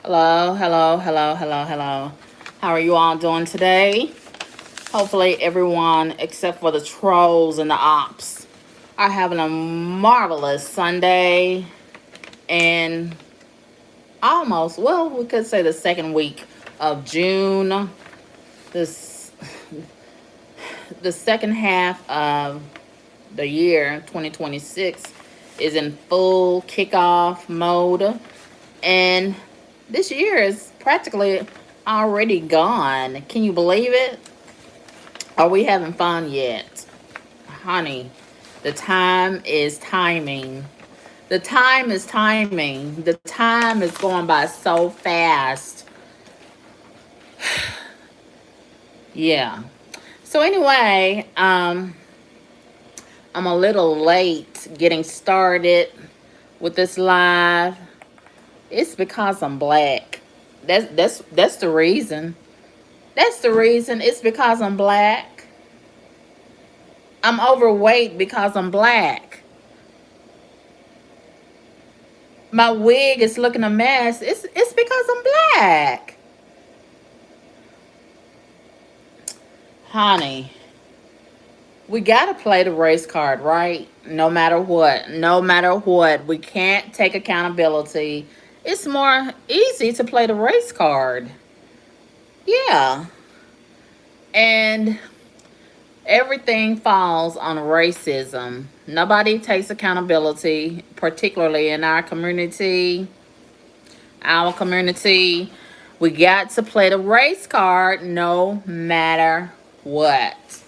Hello, hello, hello, hello, hello. How are you all doing today? Hopefully, everyone except for the trolls and the ops are having a marvelous Sunday and almost, well, we could say the second week of June. This the second half of the year 2026 is in full kickoff mode, and this year is practically already gone. Can you believe it? Are we having fun yet? Honey, the time is timing. The time is timing. The time is going by so fast. Yeah. So anyway, I'm a little late getting started with this live. It's because I'm black. That's the reason. That's the reason. It's because I'm black. I'm overweight because I'm black. My wig is looking a mess. It's because I'm black. Honey, we gotta play the race card, right? No matter what. No matter what. We can't take accountability. It's more easy to play the race card. Yeah. And everything falls on racism. Nobody takes accountability, particularly in our community. Our community, we got to play the race card no matter what.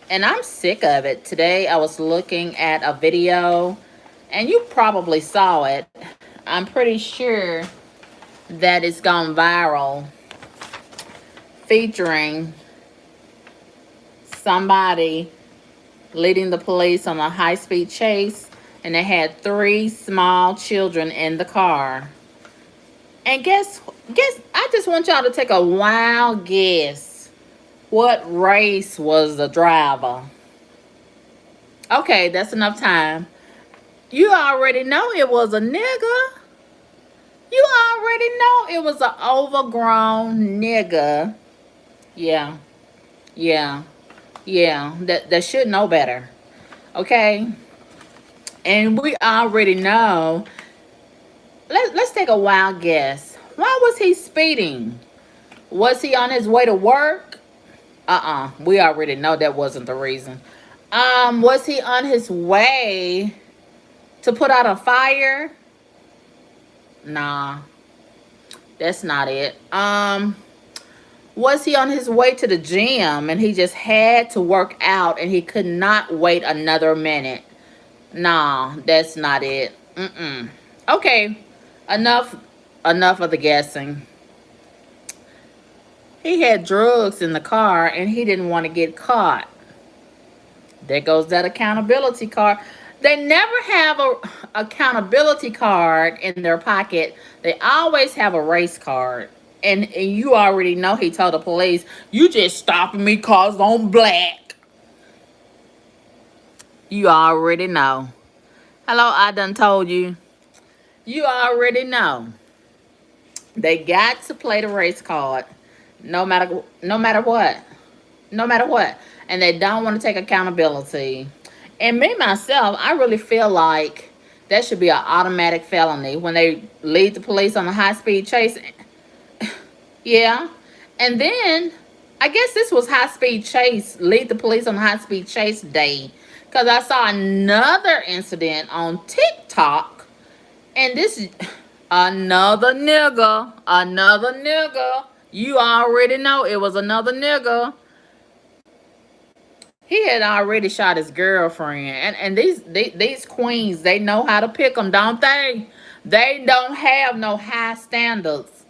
And I'm sick of it. Today I was looking at a video, and you probably saw it. I'm pretty sure that it's gone viral, featuring somebody leading the police on a high-speed chase, and they had three small children in the car. And guess I just want y'all to take a wild guess. What race was the driver? Okay, that's enough time. You already know it was a nigga. You already know it was an overgrown nigga. Yeah, yeah, yeah. That should know better. Okay? And we already know. Let's take a wild guess. Why was he speeding? Was he on his way to work? We already know that wasn't the reason. Was he on his way to put out a fire? Nah, that's not it. Was he on his way to the gym and he just had to work out and he could not wait another minute? Nah, that's not it. Okay, enough enough of the guessing. He had drugs in the car and he didn't want to get caught. There goes that accountability card. They never have a accountability card in their pocket. They always have a race card. And you already know he told the police, you just stopping me cause I'm black. You already know. Hello, I done told you. You already know. They got to play the race card. No matter what. No matter what. And they don't want to take accountability. And me myself, I really feel like that should be an automatic felony when they lead the police on a high speed chase. Yeah. And then I guess this was high speed chase, lead the police on high speed chase day. Because I saw another incident on TikTok. And this another nigga. You already know it was another nigga. He had already shot his girlfriend, and these queens, they know how to pick them, don't they? They don't have no high standards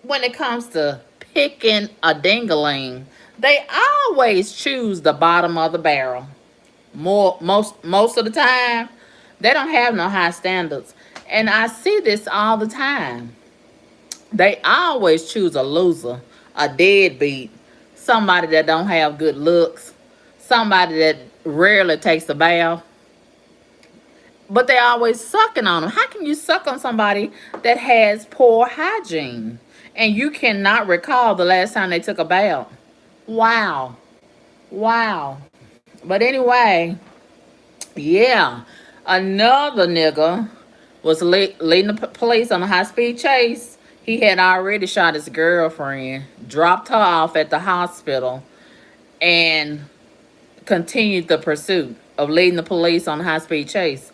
when it comes to picking a dingaling. They always choose the bottom of the barrel. Most of the time, they don't have no high standards, and I see this all the time. They always choose a loser, a deadbeat, somebody that don't have good looks, somebody that rarely takes a bath. but they always sucking on them. How can you suck on somebody that has poor hygiene and you cannot recall the last time they took a bath? Wow. Wow. But anyway, yeah, another nigga was leading the police on a high-speed chase. He had already shot his girlfriend, dropped her off at the hospital, and continued the pursuit of leading the police on a high-speed chase.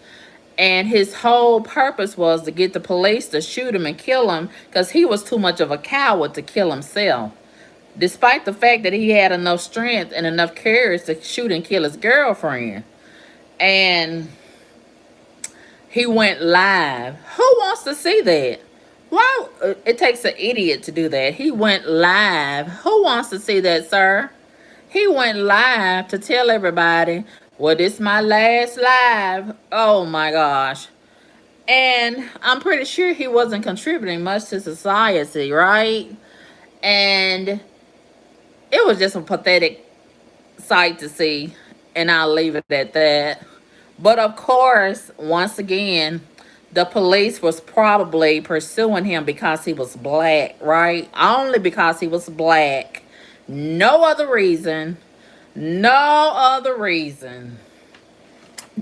And his whole purpose was to get the police to shoot him and kill him because he was too much of a coward to kill himself. Despite the fact that he had enough strength and enough courage to shoot and kill his girlfriend. And he went live. Who wants to see that? Why? It takes an idiot to do that. He went live. Who wants to see that, sir? He went live to tell everybody, well, this is my last live. Oh my gosh. And I'm pretty sure he wasn't contributing much to society, right? And it was just a pathetic sight to see. And I'll leave it at that. But of course, once again, the police was probably pursuing him because he was black, right? Only because he was black. No other reason. No other reason.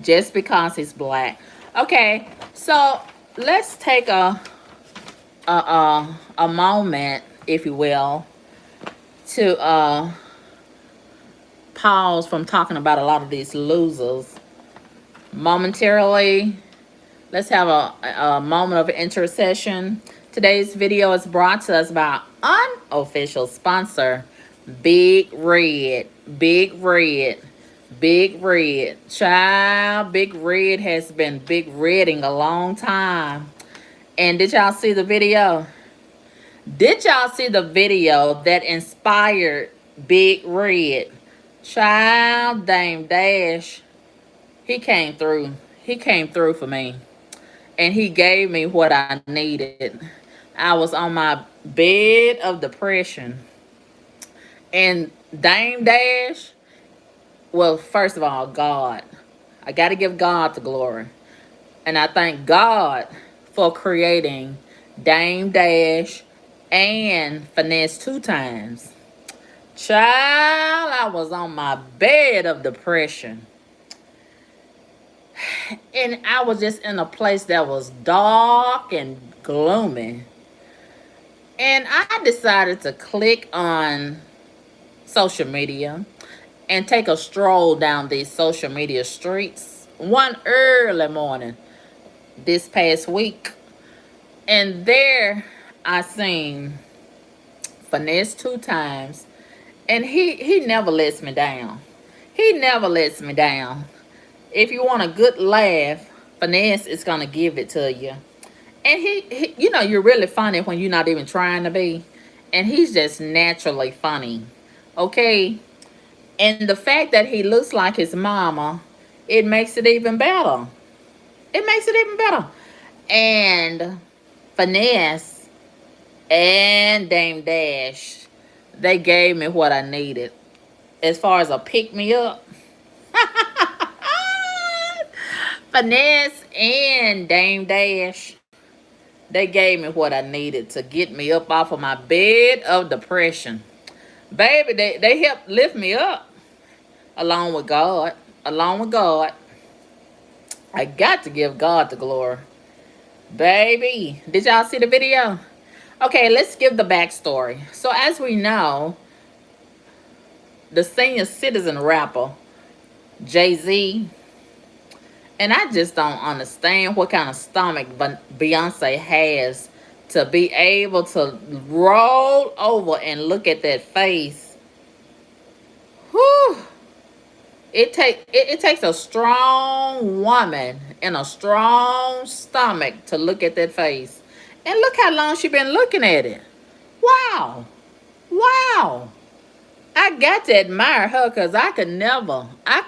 Just because he's black. Okay, so let's take a moment, if you will, to pause from talking about a lot of these losers momentarily. Let's have a moment of intercession. Today's video is brought to us by unofficial sponsor, Big Red. Big Red. Big Red. Child, Big Red has been Big Redding a long time. And did y'all see the video? Did y'all see the video that inspired Big Red? Child, Dame Dash. He came through. He came through for me. And he gave me what I needed. I was on my bed of depression. And Dame Dash, well, first of all, God. I got to give God the glory. And I thank God for creating Dame Dash and Finesse 2 times. Child, I was on my bed of depression. And I was just in a place that was dark and gloomy. And I decided to click on social media and take a stroll down these social media streets one early morning this past week. And there I seen Finesse 2 times. And he never lets me down. He never lets me down. If you want a good laugh, Finesse is going to give it to you. And he, you know, you're really funny when you're not even trying to be. And he's just naturally funny. Okay? And the fact that he looks like his mama, it makes it even better. It makes it even better. And Finesse and Dame Dash, they gave me what I needed. As far as a pick-me-up. Finesse and Dame Dash, they gave me what I needed to get me up off of my bed of depression. Baby, they helped lift me up. Along with God. Along with God. I got to give God the glory. Baby, did y'all see the video? Okay, let's give the backstory. So as we know, the senior citizen rapper, Jay-Z, and I just don't understand what kind of stomach Beyonce has to be able to roll over and look at that face. Whew. It takes a strong woman and a strong stomach to look at that face. And look how long she been looking at it. Wow. Wow. I got to admire her because I could never. I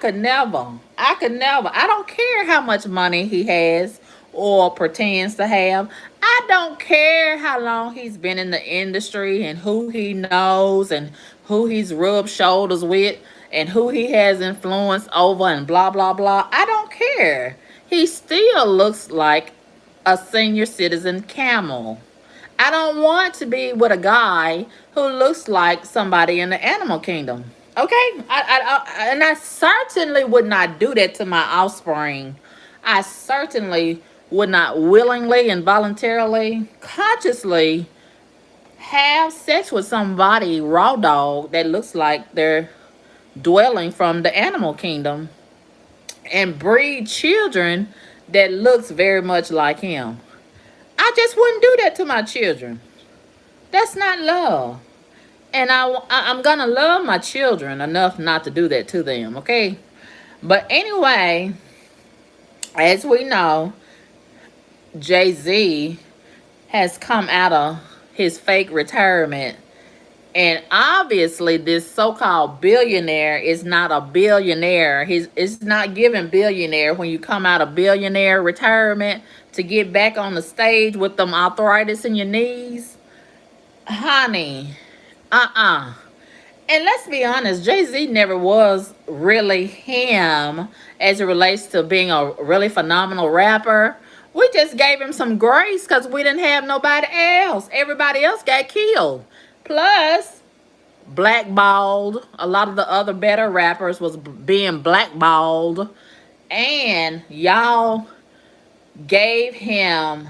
don't care how much money he has or pretends to have. I don't care how long he's been in the industry and who he knows and who he's rubbed shoulders with and who he has influence over and blah, blah, blah. I don't care. he still looks like a senior citizen camel. I don't want to be with a guy who looks like somebody in the animal kingdom. Okay? And I certainly would not do that to my offspring. I certainly would not willingly and voluntarily, consciously have sex with somebody raw dog that looks like they're dwelling from the animal kingdom and breed children that looks very much like him. I just wouldn't do that to my children. That's not love. And I'm gonna love my children enough not to do that to them, okay? But anyway, as we know, Jay-Z has come out of his fake retirement. And obviously, this so-called billionaire is not a billionaire. It's not giving billionaire when you come out of billionaire retirement to get back on the stage with them arthritis in your knees. Honey, And let's be honest, Jay-Z never was really him as it relates to being a really phenomenal rapper. We just gave him some grace because we didn't have nobody else. Everybody else got killed. Plus, blackballed. A lot of the other better rappers was being blackballed. And y'all gave him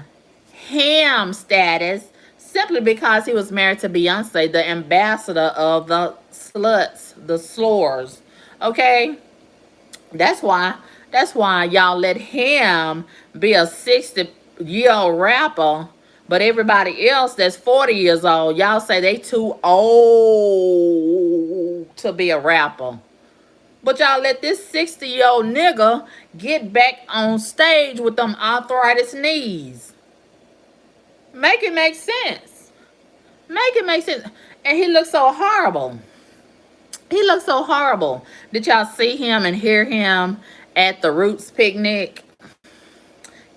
status simply because he was married to Beyonce, the ambassador of the sluts, the slores. Okay? That's why y'all let him be a 60-year-old rapper, but everybody else that's 40 years old, y'all say they too old to be a rapper. But y'all let this 60-year-old nigga get back on stage with them arthritis knees. Make it make sense. Make it make sense. And he looks so horrible. He looks so horrible. Did y'all see him and hear him at the Roots picnic?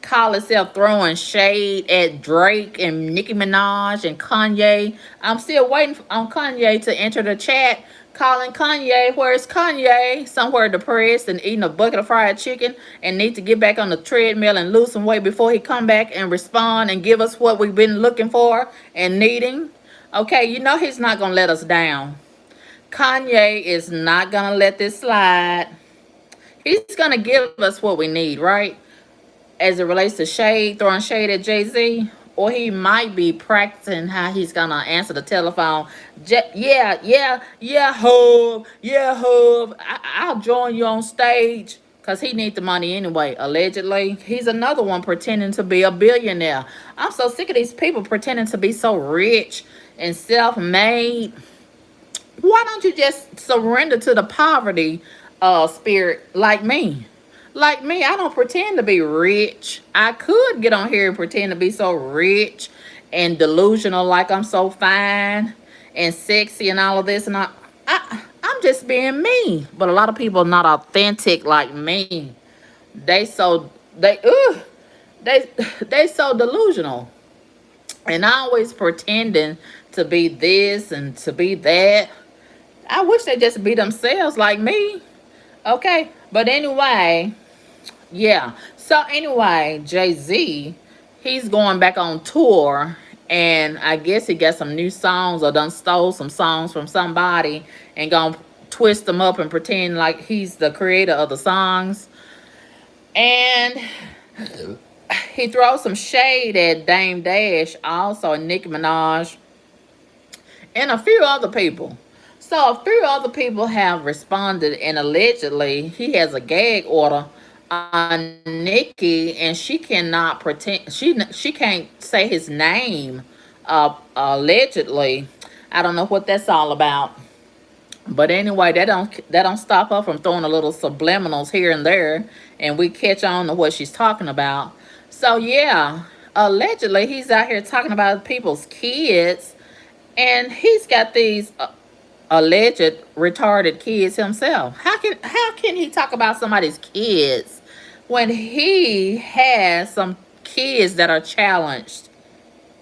Call himself throwing shade at Drake and Nicki Minaj and Kanye. I'm still waiting on Kanye to enter the chat. Calling Kanye, where's Kanye? Somewhere depressed and eating a bucket of fried chicken and need to get back on the treadmill and lose some weight before he come back and respond and give us what we've been looking for and needing. Okay, you know he's not gonna let us down. Kanye is not gonna let this slide. He's gonna give us what we need, right? As it relates to shade, throwing shade at Jay-Z, or he might be practicing how he's gonna answer the telephone. Hov. I'll join you on stage because he needs the money anyway, allegedly. He's another one pretending to be a billionaire. I'm so sick of these people pretending to be so rich and self-made. Why don't you just surrender to the poverty spirit like me? Like me, I don't pretend to be rich. I could get on here and pretend to be so rich and delusional like I'm so fine and sexy and all of this. And I'm just being me. But a lot of people are not authentic like me. They so they they so delusional. And always pretending to be this and to be that. I wish they just be themselves like me. Okay. But anyway, yeah. So anyway, Jay-Z, he's going back on tour. And I guess he got some new songs or done stole some songs from somebody and gonna twist them up and pretend like he's the creator of the songs. And he throws some shade at Dame Dash, also Nicki Minaj, and a few other people. So a few other people have responded, and allegedly he has a gag order on Nicki, and she cannot pretend she can't say his name. Allegedly, I don't know what that's all about. But anyway, that don't stop her from throwing a little subliminals here and there, and we catch on to what she's talking about. So yeah, allegedly he's out here talking about people's kids, and he's got these alleged retarded kids himself. How can he talk about somebody's kids when he has some kids that are challenged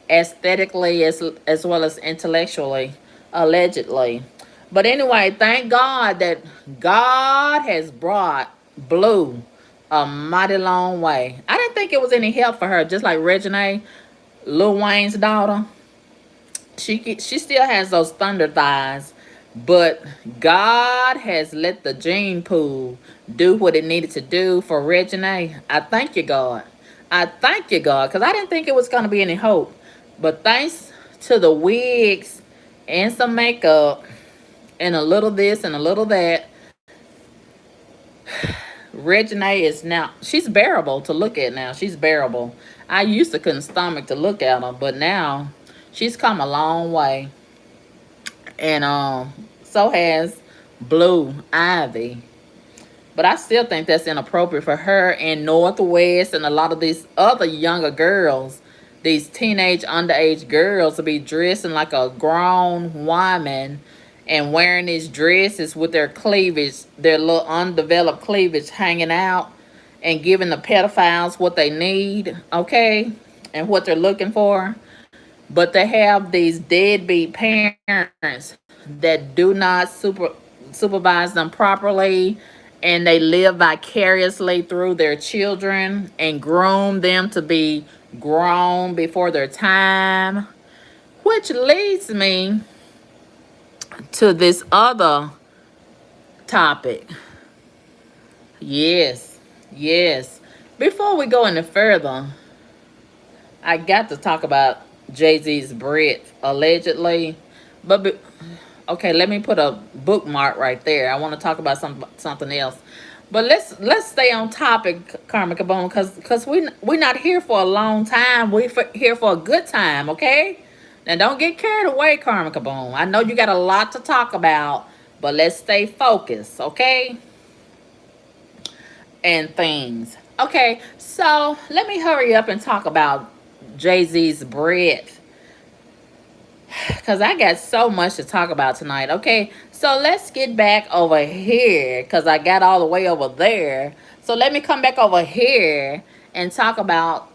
aesthetically as well as intellectually, allegedly? But anyway, thank God that God has brought Blue a mighty long way. I didn't think it was any help for her, just like Reginae, Lil Wayne's daughter. She still has those thunder thighs, but God has let the gene pool do what it needed to do for Reginae. I thank you, God. I thank you, God, because I didn't think it was going to be any hope. But thanks to the wigs and some makeup and a little this and a little that, Reginae is now, she's bearable to look at now. She's bearable. I used to couldn't stomach to look at her, but now she's come a long way. And so has Blue Ivy. But I still think that's inappropriate for her and Northwest and a lot of these other younger girls, these teenage underage girls, to be dressing like a grown woman and wearing these dresses with their cleavage, their little undeveloped cleavage hanging out, and giving the pedophiles what they need, okay, and what they're looking for. But they have these deadbeat parents that do not supervise them properly, and they live vicariously through their children and groom them to be grown before their time. Which leads me to this other topic. Yes, yes. Before we go any further, I got to talk about Jay-Z's Brit, allegedly. But okay, let me put a bookmark right there. I want to talk about something else. But let's stay on topic, Karmika Bone, because we're not here for a long time. Here for a good time, okay? Now don't get carried away, Karmika Bone. I know you got a lot to talk about, but let's stay focused, okay? And things. Okay, so let me hurry up and talk about Jay-Z's Brit, because I got so much to talk about tonight. Okay, so let's get back over here, because I got all the way over there. So let me come back over here and talk about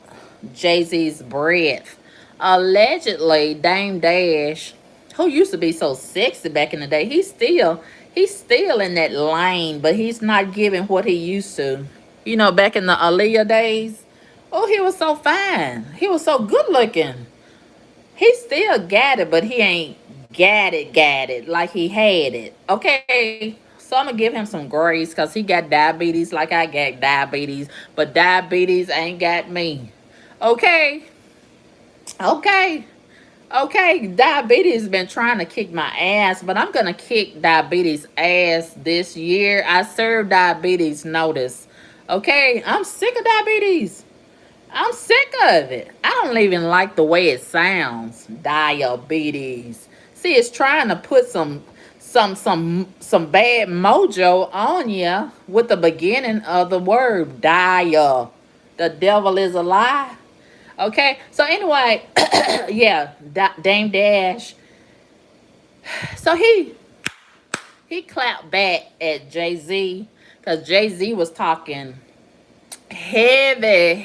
Jay-Z's breath. Allegedly, Dame Dash, who used to be so sexy back in the day, he's still in that lane, but he's not giving what he used to. You know, back in the Aaliyah days. Oh, he was so fine. He was so good looking. He still got it, but he ain't got it like he had it. Okay. So I'm gonna give him some grace because he got diabetes like I got diabetes, but diabetes ain't got me. Okay. Okay. Okay. Diabetes been trying to kick my ass, but I'm gonna kick diabetes ass this year. I serve diabetes notice. Okay. I'm sick of diabetes. I'm sick of it. I don't even like the way it sounds. Diabetes. See, it's trying to put some bad mojo on you with the beginning of the word dia. The devil is a lie. Okay. So anyway, yeah, Dame Dash. So he clapped back at Jay-Z because Jay-Z was talking heavy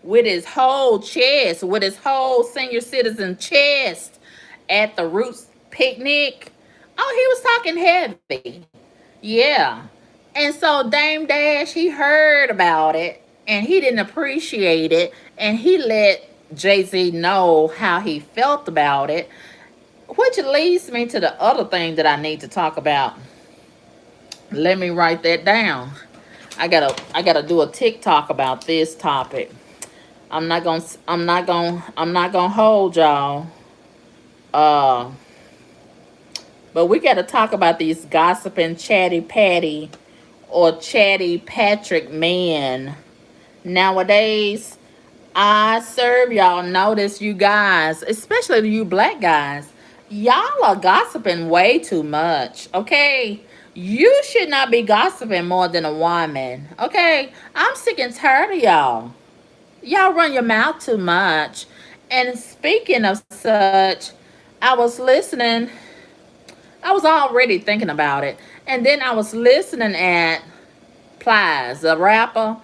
with his whole chest, with his whole senior citizen chest at the Roots picnic. Oh, he was talking heavy. Yeah. And so Dame Dash, he heard about it and he didn't appreciate it. And he let Jay-Z know how he felt about it. Which leads me to the other thing that I need to talk about. Let me write that down. I gotta do a TikTok about this topic. I'm not gonna hold y'all. Uh, but we gotta talk about these gossiping chatty Patty or chatty Patrick men. Nowadays, I serve y'all notice, you guys, especially you black guys, y'all are gossiping way too much, okay? You should not be gossiping more than a woman, okay? I'm sick and tired of y'all. Y'all run your mouth too much. And speaking of such, I was listening, I was already thinking about it. And then I was listening at Plies, the rapper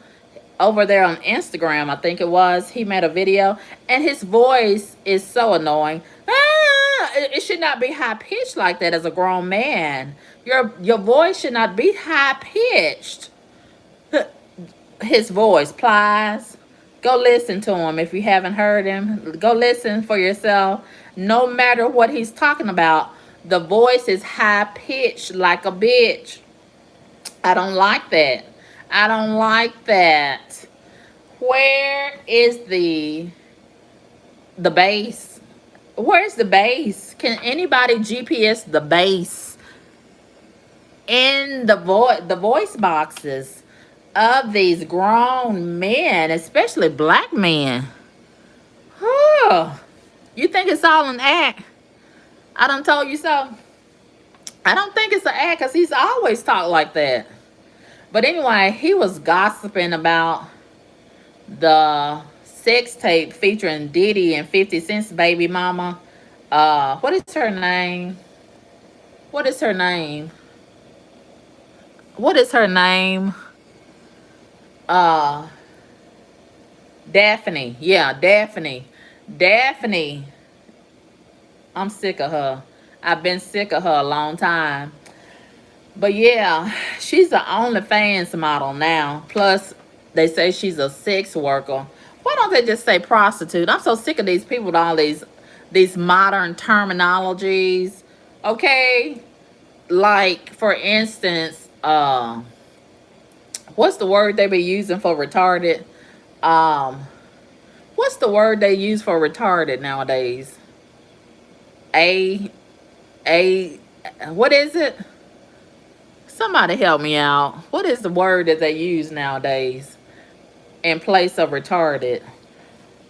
over there on Instagram, I think it was. He made a video, and his voice is so annoying. It should not be high pitched like that as a grown man. Your voice should not be high pitched. his voice, Plies. Go listen to him if you haven't heard him. Go listen for yourself. No matter what he's talking about, the voice is high pitched like a bitch. I don't like that. I don't like that. Where is the bass? Where's the bass? Can anybody GPS the bass in the voice boxes of these grown men, especially black men? Oh, you think it's all an act? I done told you so. I don't think it's an act because he's always talked like that. But anyway, he was gossiping about the sex tape featuring Diddy and 50 Cent's baby mama. What is her name? What is her name? What is her name? Uh, Daphne. Yeah, Daphne. Daphne. I'm sick of her. I've been sick of her a long time. But yeah, she's the OnlyFans model now. Plus, they say she's a sex worker. Why don't they just say prostitute? I'm so sick of these people with all these modern terminologies. Okay? Like, for instance, what's the word they be using for retarded? Um, what's the word they use for retarded nowadays? A a what is it? Somebody help me out. What is the word that they use nowadays in place of retarded?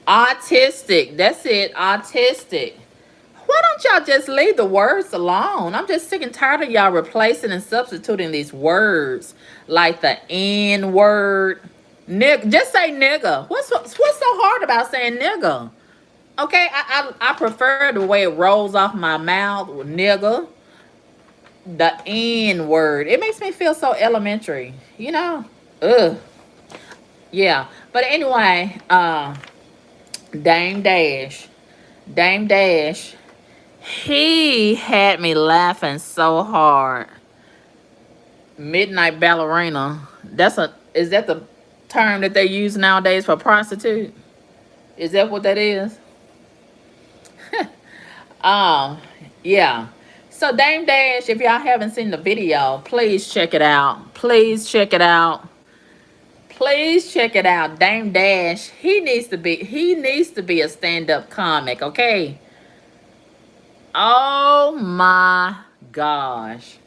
Autistic. That's it. Autistic. Why don't y'all just leave the words alone? I'm just sick and tired of y'all replacing and substituting these words like the N word. Just say nigga. What's so hard about saying nigga? Okay, I prefer the way it rolls off my mouth, nigga. The N word. It makes me feel so elementary, you know? Ugh. Yeah. But anyway, Dame Dash. Dame Dash. He had me laughing so hard. Midnight ballerina. Is that the term that they use nowadays for prostitute? Is that what that is? Um, yeah. So Dame Dash, if y'all haven't seen the video, please check it out. Please check it out. Please check it out. Dame Dash, he needs to be a stand-up comic, okay? Oh my gosh.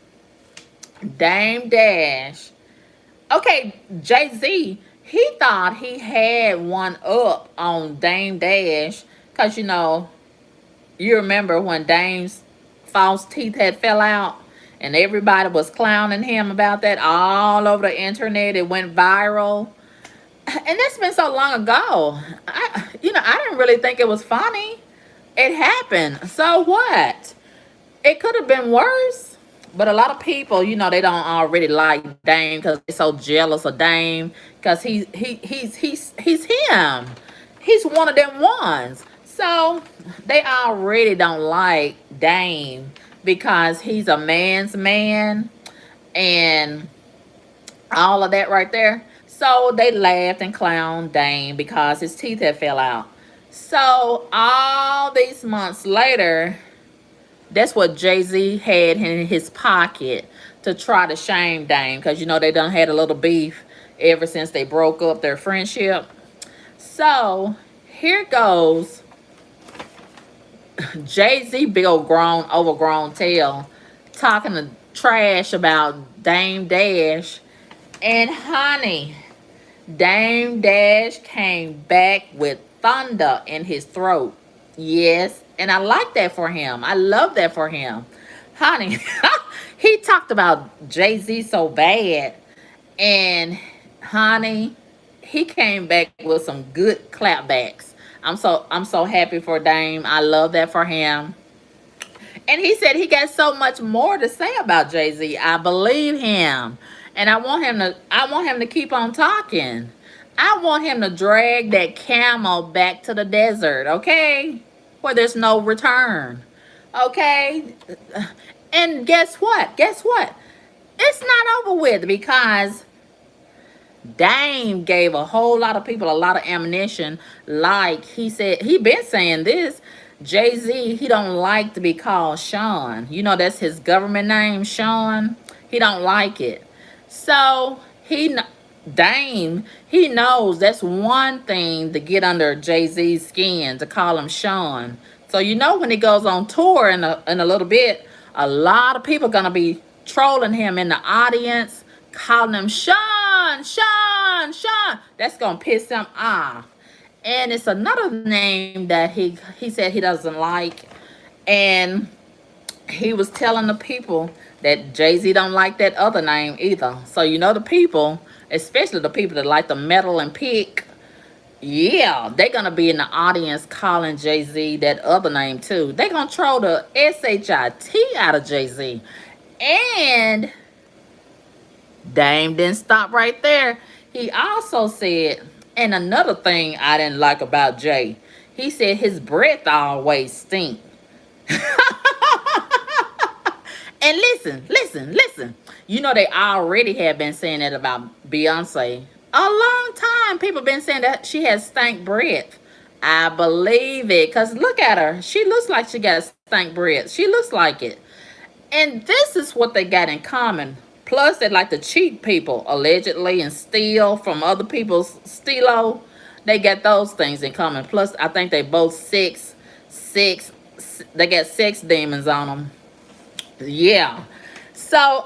Dame Dash. Okay, Jay-Z, he thought he had one up on Dame Dash. Because, you remember when Dame's false teeth had fell out and everybody was clowning him about that all over the internet. It went viral. And that's been so long ago. I didn't really think it was funny. It happened. So what? It could have been worse. But a lot of people, they don't already like Dame because they're so jealous of Dame because he's him. He's one of them ones. So they already don't like Dame because he's a man's man and all of that right there. So they laughed and clowned Dame because his teeth had fell out. So all these months later, that's what Jay-Z had in his pocket to try to shame Dame because, they done had a little beef ever since they broke up their friendship. So here goes Jay-Z, big old overgrown tail, talking to trash about Dame Dash. And honey, Dame Dash came back with thunder in his throat. Yes, and I like that for him. I love that for him. Honey, he talked about Jay-Z so bad. And honey, he came back with some good clapbacks. I'm so happy for Dame. I love that for him. And he said he got so much more to say about Jay-Z. I believe him. And I want him to keep on talking. I want him to drag that camel back to the desert, okay? Where there's no return. Okay? And guess what? It's not over with because Dame gave a whole lot of people a lot of ammunition. Like he said, he been saying this. Jay-Z, he don't like to be called Sean. You know, that's his government name, Sean. He don't like it. So Dame, he knows that's one thing to get under Jay-Z's skin, to call him Sean. So you know when he goes on tour in a little bit, a lot of people gonna be trolling him in the audience, calling him Sean, Sean, Sean. That's gonna piss him off. And it's another name that he said he doesn't like. And he was telling the people that Jay-Z don't like that other name either. So you know the people, especially the people that like the metal and pick, yeah, they're gonna be in the audience calling Jay-Z that other name too. They're gonna troll the shit out of Jay-Z. And Dame didn't stop right there. He also said, and another thing I didn't like about Jay, he said his breath always stink. And listen. You know they already have been saying that about Beyonce. A long time people been saying that she has stank breath. I believe it. Because look at her. She looks like she got stank breath. She looks like it. And this is what they got in common. Plus, they like to cheat people, allegedly, and steal from other people's stilo. They got those things in common. Plus, I think they both they got sex demons on them. Yeah. So,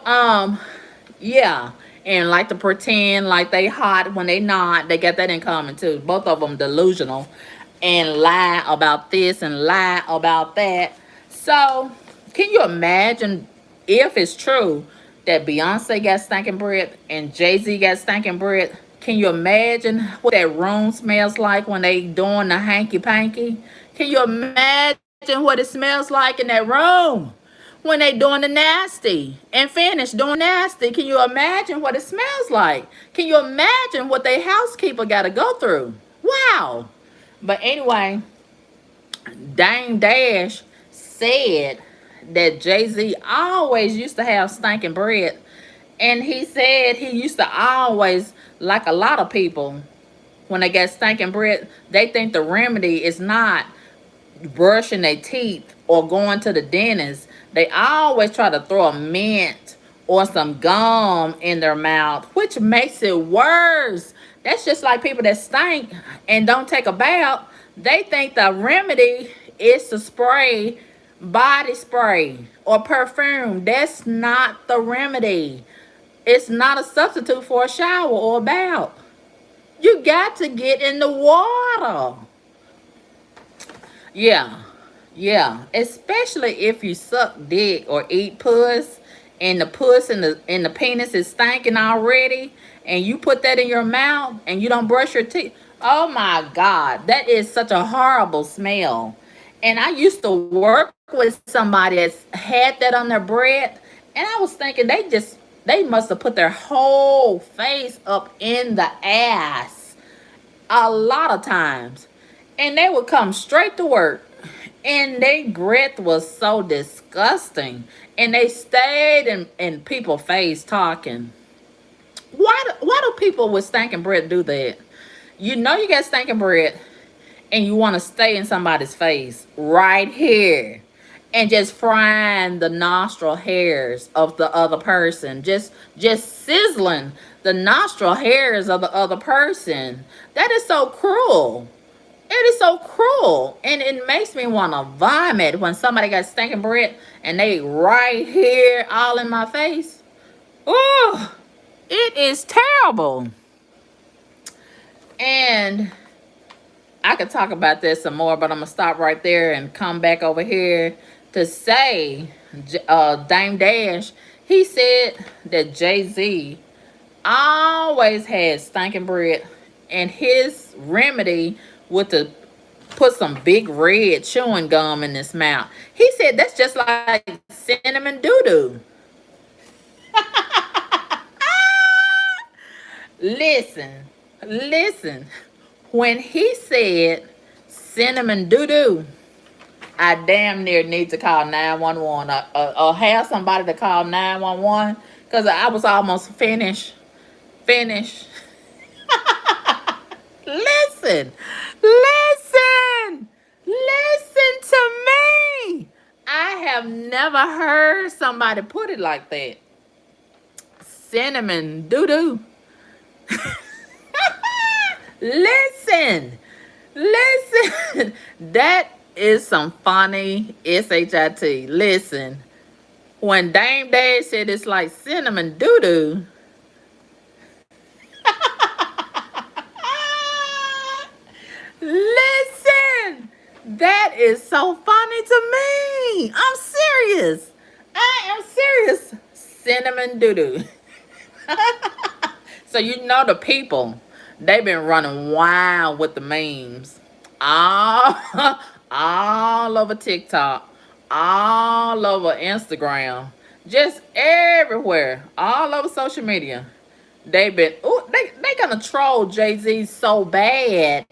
yeah. And like to pretend like they hot when they not. They got that in common too. Both of them delusional and lie about this and lie about that. So, can you imagine if it's true that Beyonce got stinking breath and Jay-Z got stinking breath? Can you imagine what that room smells like when they doing the hanky panky? Can you imagine what it smells like in that room when they doing the nasty and finish doing nasty? Can you imagine what it smells like? Can you imagine what their housekeeper got to go through? Wow. But anyway, Dame Dash said that Jay-Z always used to have stinking bread. And he said he used to always, like a lot of people, when they get stinking bread, they think the remedy is not brushing their teeth or going to the dentist. They always try to throw a mint or some gum in their mouth, which makes it worse. That's just like people that stink and don't take a bath. They think the remedy is to spray body spray or perfume. That's not the remedy. It's not a substitute for a shower or a bath. You got to get in the water. Yeah, yeah. Especially if you suck dick or eat puss, and the puss and the penis is stinking already, and you put that in your mouth and you don't brush your teeth. Oh my God, that is such a horrible smell. And I used to work with somebody that's had that on their bread, and I was thinking they must have put their whole face up in the ass a lot of times. And they would come straight to work. And their breath was so disgusting. And they stayed in people's face talking. Why do people with stinking breath do that? You know you got stinking breath and you want to stay in somebody's face right here and just frying the nostril hairs of the other person, just sizzling the nostril hairs of the other person. That is so cruel. It is so cruel, and it makes me want to vomit when somebody got stinking breath and they right here all in my face. Oh, it is terrible. And I could talk about this some more, but I'm gonna stop right there and come back over here to say, Dame Dash, he said that Jay-Z always had stinking bread, and his remedy was to put some big red chewing gum in his mouth. He said that's just like cinnamon doo-doo. Listen. When he said cinnamon doo-doo, I damn near need to call 911 or have somebody to call 911 because I was almost finished. Listen, listen, listen to me. I have never heard somebody put it like that. Cinnamon doo doo. Listen, listen. That is some funny shit. Listen, when Dame Dad said it's like cinnamon doo doo. Listen, that is so funny to me. I'm serious. I am serious. Cinnamon doo doo. So you know the people, they've been running wild with the memes. All, all over TikTok, all over Instagram, just everywhere, all over social media. They've been, ooh, they gonna troll Jay-Z so bad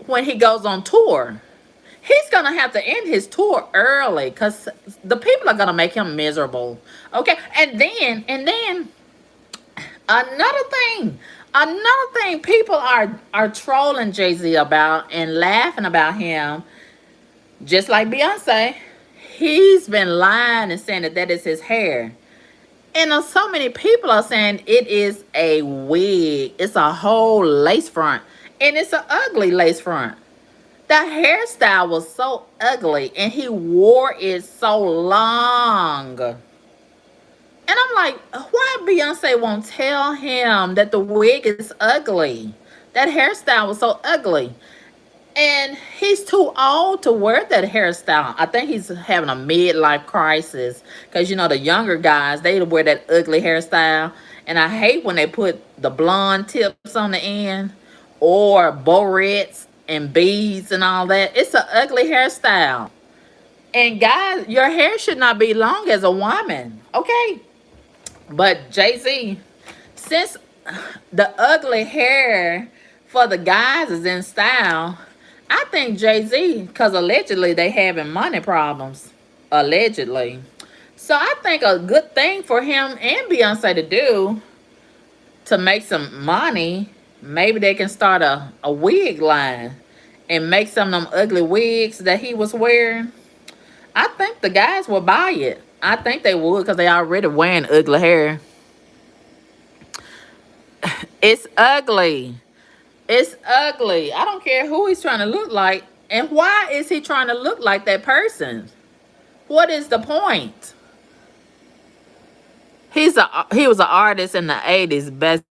when he goes on tour. He's gonna have to end his tour early because the people are gonna make him miserable. Okay, and then another thing, people are trolling Jay-Z about and laughing about him, just like Beyonce. He's been lying and saying that is his hair. And so many people are saying it is a wig. It's a whole lace front. And it's an ugly lace front. The hairstyle was so ugly and he wore it so long. And I'm like, why Beyonce won't tell him that the wig is ugly? That hairstyle was so ugly. And he's too old to wear that hairstyle. I think he's having a midlife crisis. Because, you know, the younger guys, they wear that ugly hairstyle. And I hate when they put the blonde tips on the end. Or barrettes and beads and all that. It's an ugly hairstyle. And guys, your hair should not be long as a woman. Okay? But Jay-Z, since the ugly hair for the guys is in style, I think Jay-Z, because allegedly they having money problems. Allegedly. So I think a good thing for him and Beyonce to do to make some money, maybe they can start a wig line and make some of them ugly wigs that he was wearing. I think the guys will buy it. I think they would because they already wearing ugly hair. It's ugly. It's ugly. I don't care who he's trying to look like. And why is he trying to look like that person? What is the point? He was an artist in the 80s, best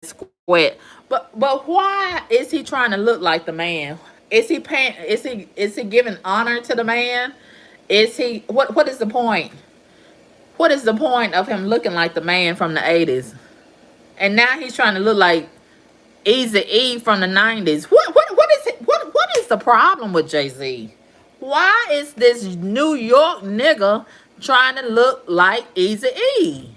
sweat. But why is he trying to look like the man? Is he paying is he giving honor to the man? Is he what is the point? What is the point of him looking like the man from the 80s? And now he's trying to look like Eazy-E from the 90s. What is the problem with Jay-Z? Why is this New York nigga trying to look like Eazy-E?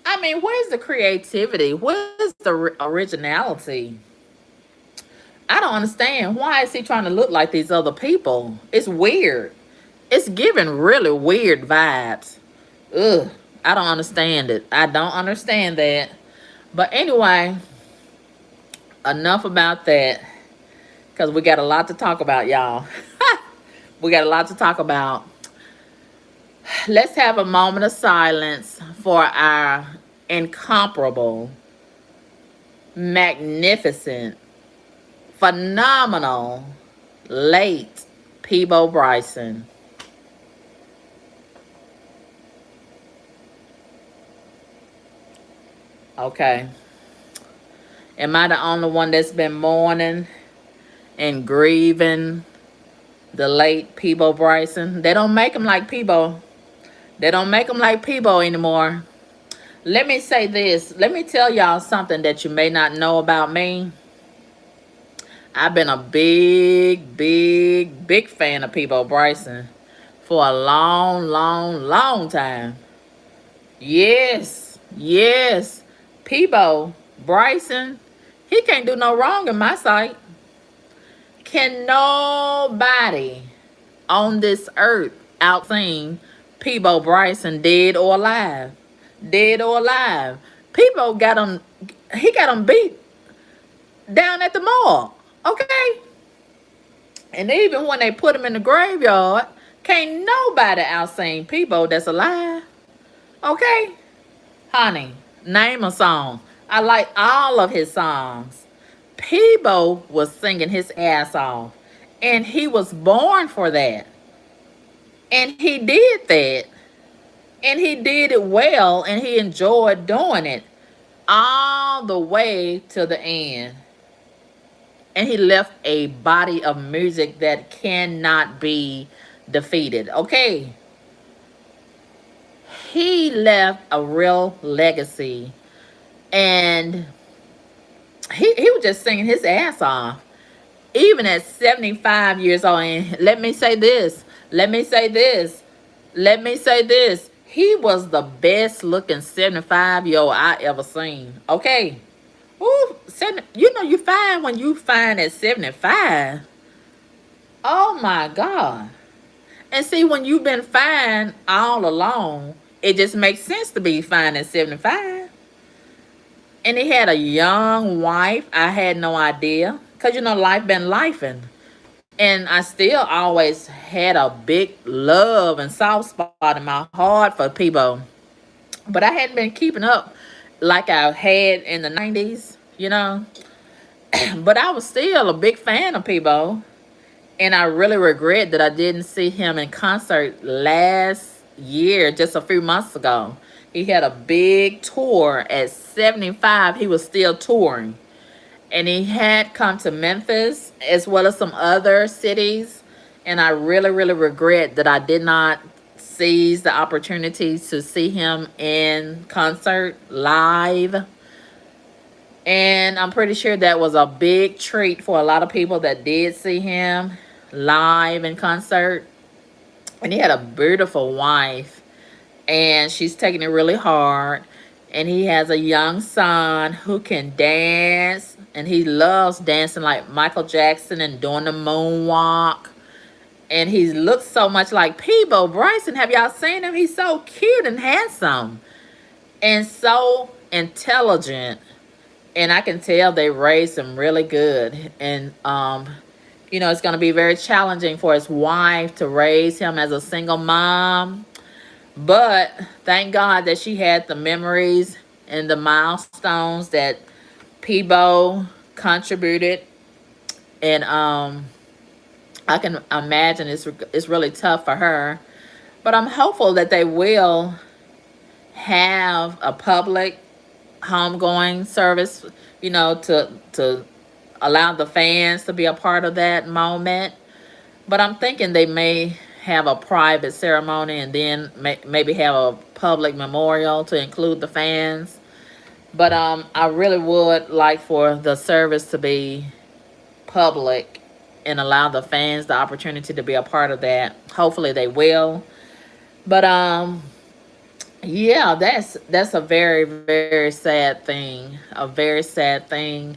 I mean, where's the creativity? Where's the originality? I don't understand. Why is he trying to look like these other people? It's weird. It's giving really weird vibes. Ugh. I don't understand it. I don't understand that. But anyway, enough about that. Because we got a lot to talk about, y'all. We got a lot to talk about. Let's have a moment of silence for our incomparable, magnificent, phenomenal, late Peabo Bryson. Okay. Am I the only one that's been mourning and grieving the late Peabo Bryson? They don't make him like Peabo. They don't make him like Peabo anymore. Let me say this. Let me tell y'all something that you may not know about me. I've been a big fan of Peabo Bryson for a long time. Yes. Peabo Bryson, he can't do no wrong in my sight. Can nobody on this earth outsing Peabo Bryson, dead or alive? Dead or alive. Peabo got him. he got them beat down at the mall. Okay. And even when they put him in the graveyard, can't nobody outsing Peabo that's alive. Okay. Honey, name a song. I like all of his songs. Peabo was singing his ass off. And he was born for that. And he did that. And he did it well. And he enjoyed doing it all the way to the end. And he left a body of music that cannot be defeated. Okay. He left a real legacy. And he was just singing his ass off. Even at 75 years old. And let me say this. Let me say this. Let me say this. He was the best looking 75-year-old I ever seen. Okay. Ooh, you know you fine when you fine at 75. Oh my God. And see, when you've been fine all along, it just makes sense to be fine at 75. And he had a young wife. I had no idea. Because, you know, life been lifing. And I still always had a big love and soft spot in my heart for Peabo. But I hadn't been keeping up like I had in the 90s, you know. But I was still a big fan of Peabo. And I really regret that I didn't see him in concert last year, just a few months ago. He had a big tour at 75. He was still touring. And he had come to Memphis as well as some other cities. And I really, really regret that I did not seize the opportunity to see him in concert live. And I'm pretty sure that was a big treat for a lot of people that did see him live in concert. And he had a beautiful wife. And she's taking it really hard. And he has a young son who can dance. And he loves dancing like Michael Jackson and doing the moonwalk. And he looks so much like Peabo Bryson. Have y'all seen him? He's so cute and handsome. And so intelligent. And I can tell they raised him really good. And, you know, it's going to be very challenging for his wife to raise him as a single mom. But thank God that she had the memories and the milestones that Peabo contributed. And I can imagine it's really tough for her. But I'm hopeful that they will have a public homegoing service, you know, to allow the fans to be a part of that moment. But I'm thinking they may have a private ceremony and then maybe have a public memorial to include the fans. But I really would like for the service to be public and allow the fans the opportunity to be a part of that. Hopefully they will. But yeah, that's a very, very sad thing. A very sad thing.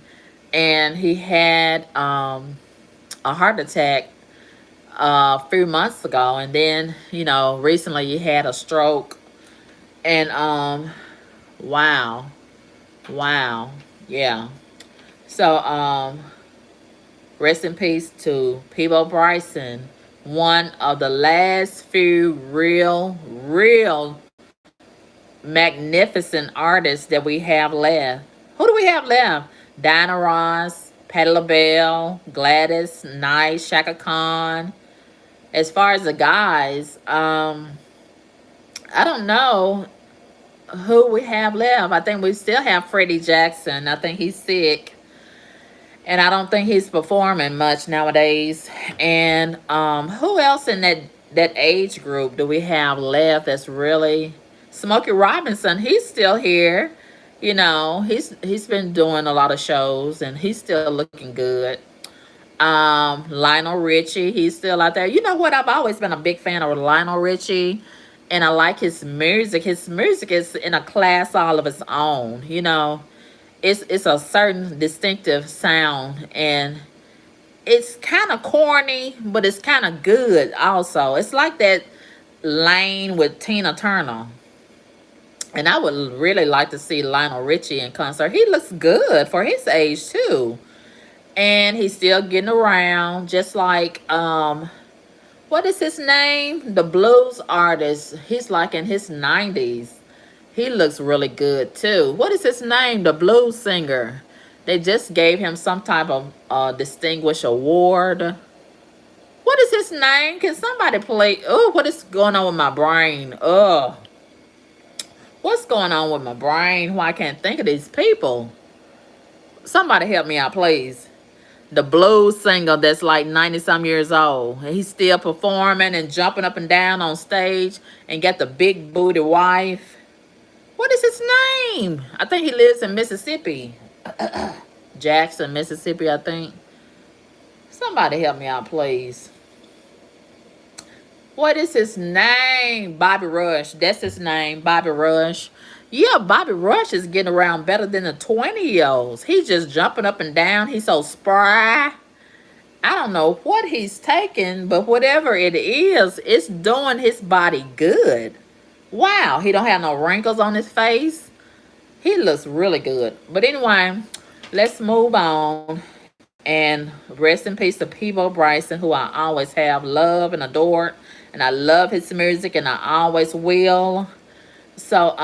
And he had a heart attack a few months ago, and then, you know, recently he had a stroke. And wow. Wow. Yeah. So rest in peace to Peabo Bryson, one of the last few real magnificent artists that we have left. Who do we have left? Diana Ross, Patti LaBelle, Gladys Knight, Shaka Khan. As far as the guys, I don't know who we have left. I think we still have Freddie Jackson. I think he's sick. And I don't think he's performing much nowadays. And who else in that age group do we have left that's really... Smokey Robinson, he's still here. You know, he's been doing a lot of shows and he's still looking good. Lionel Richie, he's still out there. You know what? I've always been a big fan of Lionel Richie. And I like his music. His music is in a class all of its own. You know, it's a certain distinctive sound. And it's kind of corny, but it's kind of good also. It's like that lane with Tina Turner. And I would really like to see Lionel Richie in concert. He looks good for his age too. And he's still getting around, just like what is his name? The blues artist. He's like in his 90s. He looks really good too. What is his name? The blues singer. They just gave him some type of distinguished award. What is his name? Can somebody play? Oh, what is going on with my brain? Oh, what's going on with my brain? Why I can't think of these people? Somebody help me out, please. The blues singer that's like 90 some years old. He's still performing and jumping up and down on stage and got the big booty wife. What is his name? I think he lives in Mississippi. Jackson, Mississippi, I think. Somebody help me out, please. What is his name? Bobby Rush. That's his name, Bobby Rush. Yeah, Bobby Rush is getting around better than the 20-year-olds. He's just jumping up and down. He's so spry. I don't know what he's taking, but whatever it is, it's doing his body good. Wow, he don't have no wrinkles on his face. He looks really good. But anyway, let's move on. And rest in peace to Peabo Bryson, who I always have loved and adored. And I love his music, and I always will. So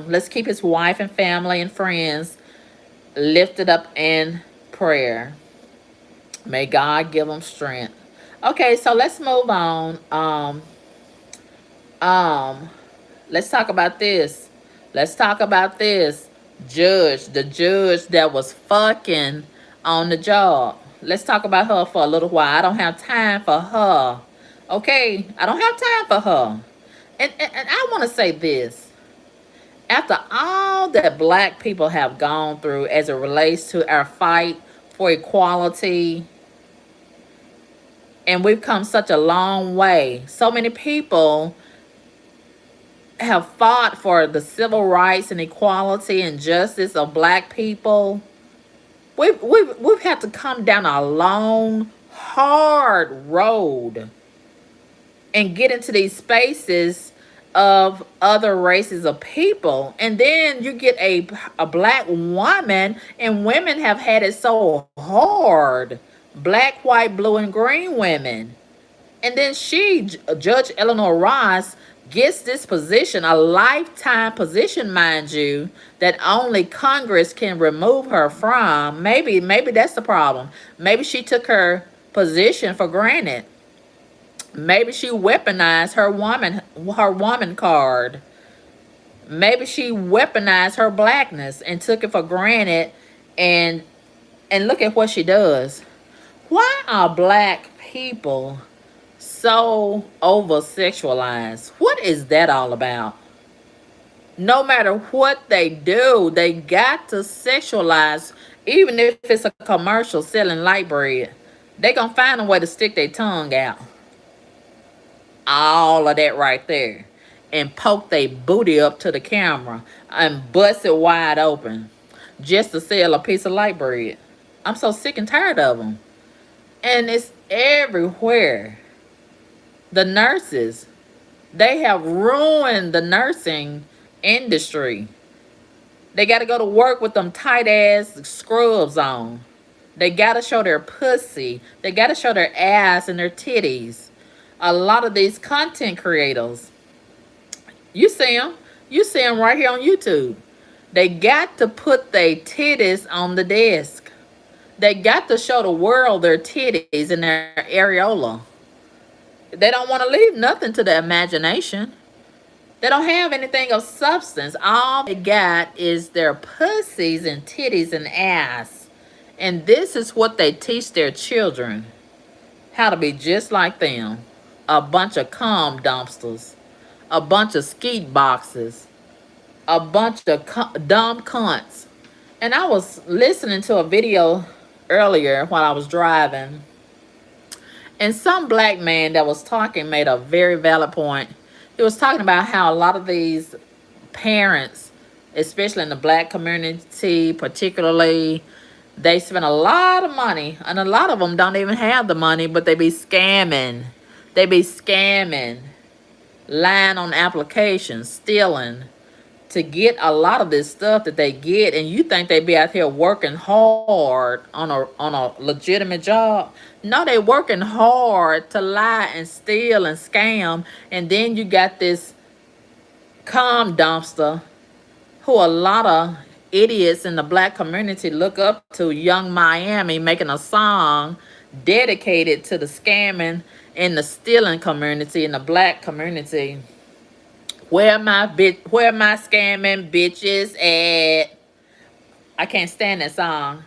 let's keep his wife and family and friends lifted up in prayer. May God give them strength. Okay, so let's move on. Let's talk about this. Let's talk about this. The judge that was fucking on the job. Let's talk about her for a little while. I don't have time for her. Okay, I don't have time for her. And I want to say this. After all that black people have gone through as it relates to our fight for equality, and we've come such a long way. So many people have fought for the civil rights and equality and justice of black people. We've had to come down a long, hard road and get into these spaces of other races of people. And then you get a black woman, and women have had it so hard. Black, white, blue, and green women. And then Judge Eleanor Ross, gets this position, a lifetime position, mind you, that only Congress can remove her from. Maybe that's the problem. Maybe she took her position for granted. Maybe she weaponized her woman card. Maybe she weaponized her blackness and took it for granted, and look at what she does. Why are black people so over sexualized? What is that all about? No matter what they do, they got to sexualize. Even if it's a commercial selling light bread, they gonna find a way to stick their tongue out. All of that right there. And poke their booty up to the camera and bust it wide open just to sell a piece of light bread. I'm so sick and tired of them. And it's everywhere. The nurses, they have ruined the nursing industry. They got to go to work with them tight ass scrubs on. They got to show their pussy. They got to show their ass and their titties. A lot of these content creators, you see them right here on YouTube. They got to put their titties on the desk. They got to show the world their titties and their areola. They don't want to leave nothing to the imagination. They don't have anything of substance. All they got is their pussies and titties and ass. And this is what they teach their children. How to be just like them. A bunch of cum dumpsters. A bunch of skeet boxes. A bunch of dumb cunts. And I was listening to a video earlier while I was driving. And some black man that was talking made a very valid point. He was talking about how a lot of these parents, especially in the black community particularly, they spend a lot of money, and a lot of them don't even have the money, but they be scamming. They be scamming. lying on applications, stealing to get a lot of this stuff that they get, and you think they be out here working hard on a legitimate job. No, they working hard to lie and steal and scam. And then you got this calm dumpster who a lot of idiots in the black community look up to, Young Miami, making a song dedicated to the scamming in the stealing community, in the black community. Where my scamming bitches at? I can't stand that song.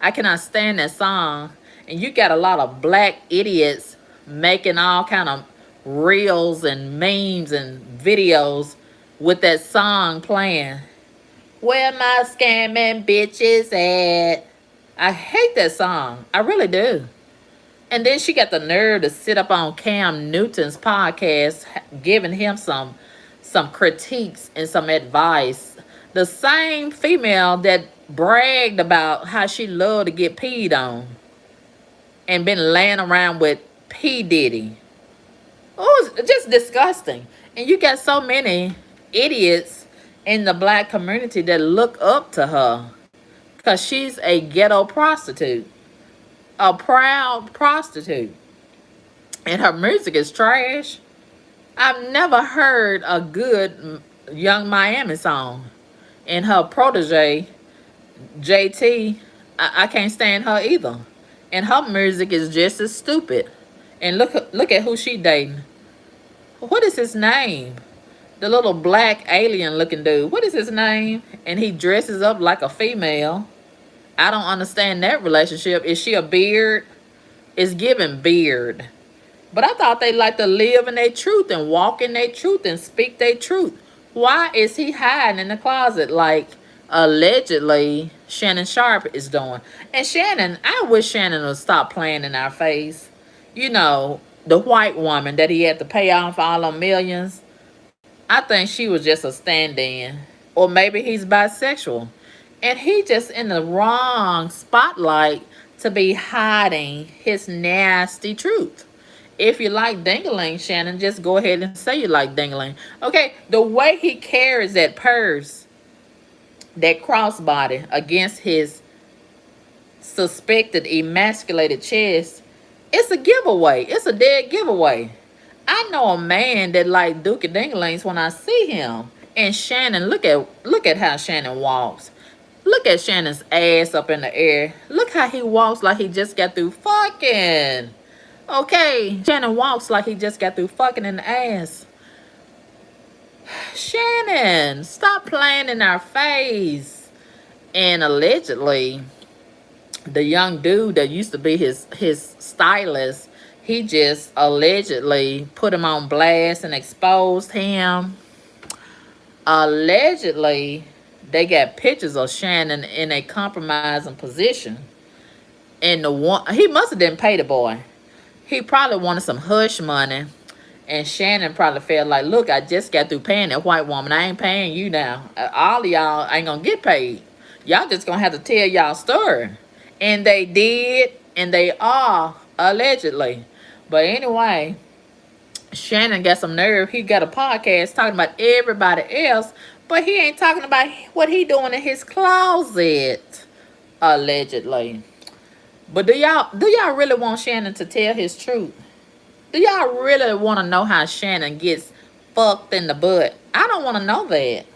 I cannot stand that song. And you got a lot of black idiots making all kind of reels and memes and videos with that song playing. Where my scamming bitches at? I hate that song. I really do. And then she got the nerve to sit up on Cam Newton's podcast, giving him some critiques and some advice. The same female that bragged about how she loved to get peed on and been laying around with P. Diddy. Oh, it's just disgusting. And you got so many idiots in the black community that look up to her because she's a ghetto prostitute, a proud prostitute. And her music is trash. I've never heard a good Young Miami song. And her protege, JT, I can't stand her either. And her music is just as stupid. And look at who she dating. What is his name? The little black alien looking dude. What is his name? And he dresses up like a female. I don't understand that relationship. Is she a beard? It's giving beard. But I thought they like to live in their truth and walk in their truth and speak their truth. Why is he hiding in the closet like allegedly Shannon Sharpe is doing? And Shannon, I wish Shannon would stop playing in our face. You know, the white woman that he had to pay off all them millions. I think she was just a stand-in. Or maybe he's bisexual. And he just in the wrong spotlight to be hiding his nasty truth. If you like dingling, Shannon, just go ahead and say you like dingling. Okay, the way he carries that purse, that crossbody against his suspected emasculated chest, it's a giveaway. It's a dead giveaway. I know a man that like Dookie Dinglings when I see him. And Shannon, look at how Shannon walks. Look at Shannon's ass up in the air. Look how he walks like he just got through fucking. Okay, Shannon walks like he just got through fucking in the ass. Shannon, stop playing in our face. And allegedly, the young dude that used to be his stylist, he just allegedly put him on blast and exposed him. Allegedly, they got pictures of Shannon in a compromising position. And he must have didn't pay the boy. He probably wanted some hush money. And Shannon probably felt like, look, I just got through paying that white woman. I ain't paying you now. All of y'all ain't going to get paid. Y'all just going to have to tell y'all story. And they did. And they are, allegedly. But anyway, Shannon got some nerve. He got a podcast talking about everybody else. But he ain't talking about what he doing in his closet. Allegedly. But do y'all really want Shannon to tell his truth? Do y'all really want to know how Shannon gets fucked in the butt? I don't want to know that.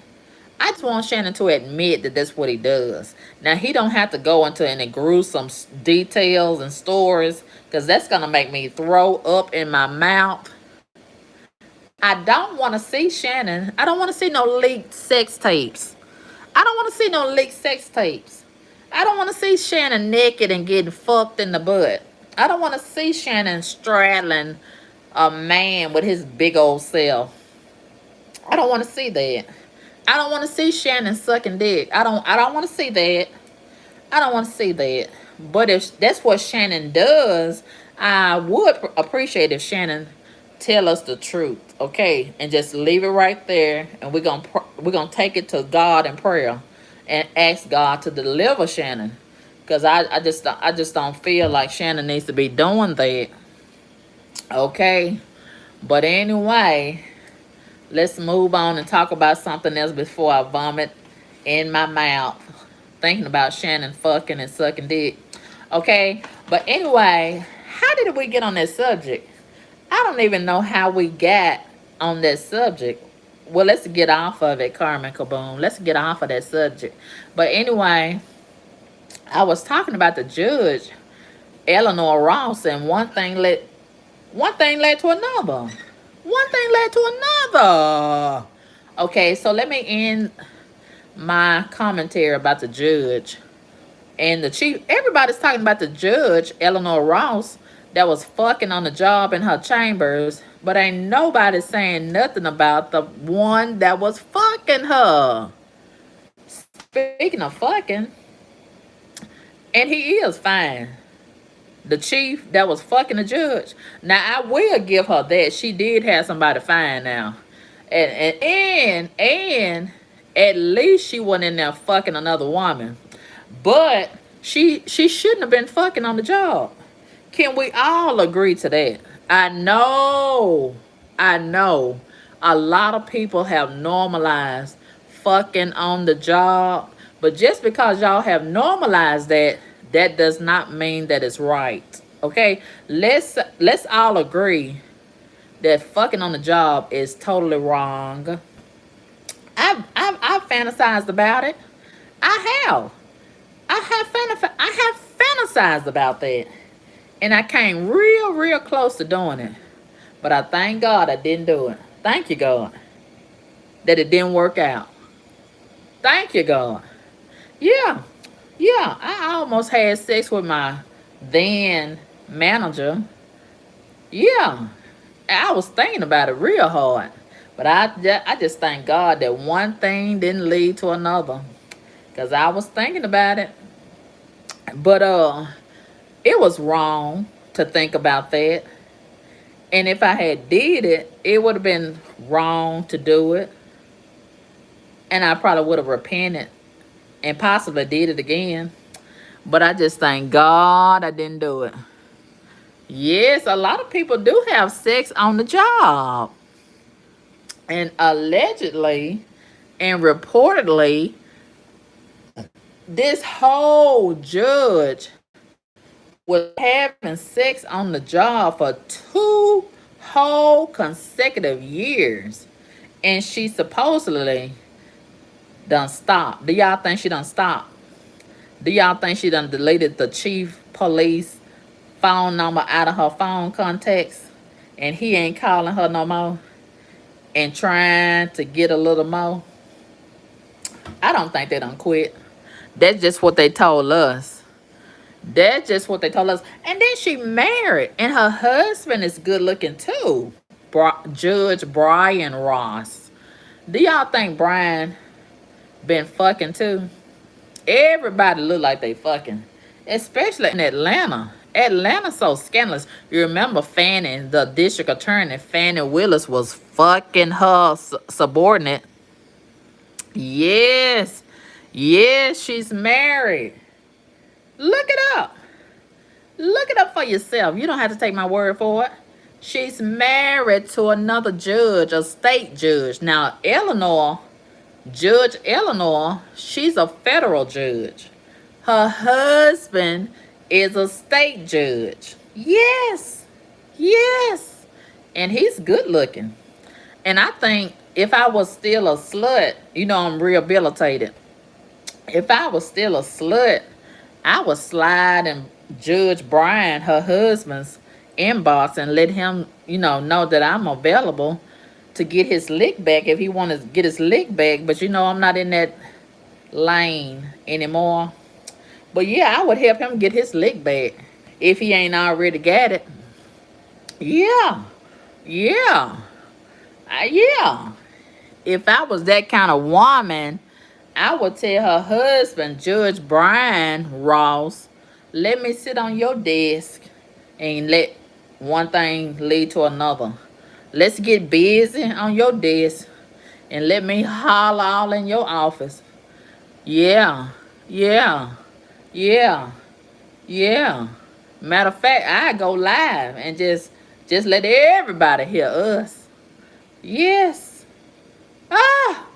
I just want Shannon to admit that that's what he does. Now, he don't have to go into any gruesome details and stories because that's going to make me throw up in my mouth. I don't want to see Shannon. I don't want to see no leaked sex tapes. I don't want to see no leaked sex tapes. I don't want to see Shannon naked and getting fucked in the butt. I don't want to see Shannon straddling a man with his big old self. I don't want to see that. I don't want to see Shannon sucking dick. I don't want to see that. I don't want to see that. But if that's what Shannon does, I would appreciate if Shannon tell us the truth, okay? And just leave it right there. And we're gonna take it to God in prayer and ask God to deliver Shannon. Because I just don't feel like Shannon needs to be doing that. Okay? But anyway, Let's move on and talk about something else before I vomit in my mouth. Thinking about Shannon fucking and sucking dick. Okay? But anyway, how did we get on that subject? I don't even know how we got on that subject. Well, let's get off of it, Carmen Kaboom. Let's get off of that subject. But anyway, I was talking about the judge, Eleanor Ross, and one thing led to another. One thing led to another. Okay, so let me end my commentary about the judge and the chief. Everybody's talking about the judge, Eleanor Ross, that was fucking on the job in her chambers, but ain't nobody saying nothing about the one that was fucking her. Speaking of fucking, and he is fine. The chief that was fucking the judge. Now I will give her that. She did have somebody fine now. And at least she wasn't in there fucking another woman. But she shouldn't have been fucking on the job. Can we all agree to that? I know a lot of people have normalized fucking on the job, but just because y'all have normalized that, that does not mean that it's right. Okay? Let's all agree that fucking on the job is totally wrong. I've fantasized about it. I have. I have fantasized about that. And I came real close to doing it. But I thank God I didn't do it. Thank you, God, that it didn't work out. Thank you, God. Yeah. Yeah. I almost had sex with my then manager. Yeah. I was thinking about it real hard. But I just thank God that one thing didn't lead to another. Because I was thinking about it. But it was wrong to think about that. And if I had did it, it would have been wrong to do it. And I probably would have repented and possibly did it again. But I just thank God I didn't do it. Yes, a lot of people do have sex on the job. And allegedly and reportedly, this whole judge was having sex on the job for 2 whole consecutive years. And she supposedly done stopped. Do y'all think she done stopped? Do y'all think she done deleted the chief police phone number out of her phone contacts? And he ain't calling her no more? And trying to get a little more? I don't think they done quit. That's just what they told us. That's just what they told us. And then she married. And her husband is good looking too. Judge Brian Ross. Do y'all think Brian been fucking too? Everybody look like they fucking. Especially in Atlanta. Atlanta's so scandalous. You remember Fannie, the district attorney, Fannie Willis, was fucking her subordinate. Yes. Yes, she's married. Look it up. Look it up for yourself. You don't have to take my word for it. She's married to another judge, a state judge. Now, Judge Eleanor, she's a federal judge. Her husband is a state judge. Yes. Yes. And he's good looking. And I think if I was still a slut, you know, I'm rehabilitated. If I was still a slut, I would slide in Judge Brian, her husband's inbox, and let him, know that I'm available to get his lick back if he want to get his lick back. But I'm not in that lane anymore. But yeah, I would help him get his lick back if he ain't already got it. Yeah. Yeah. Yeah. If I was that kind of woman, I would tell her husband, Judge Brian Ross, let me sit on your desk and let one thing lead to another. Let's get busy on your desk and let me holler all in your office. Yeah, yeah, yeah, yeah. Matter of fact, I go live and just let everybody hear us. Yes, Ah,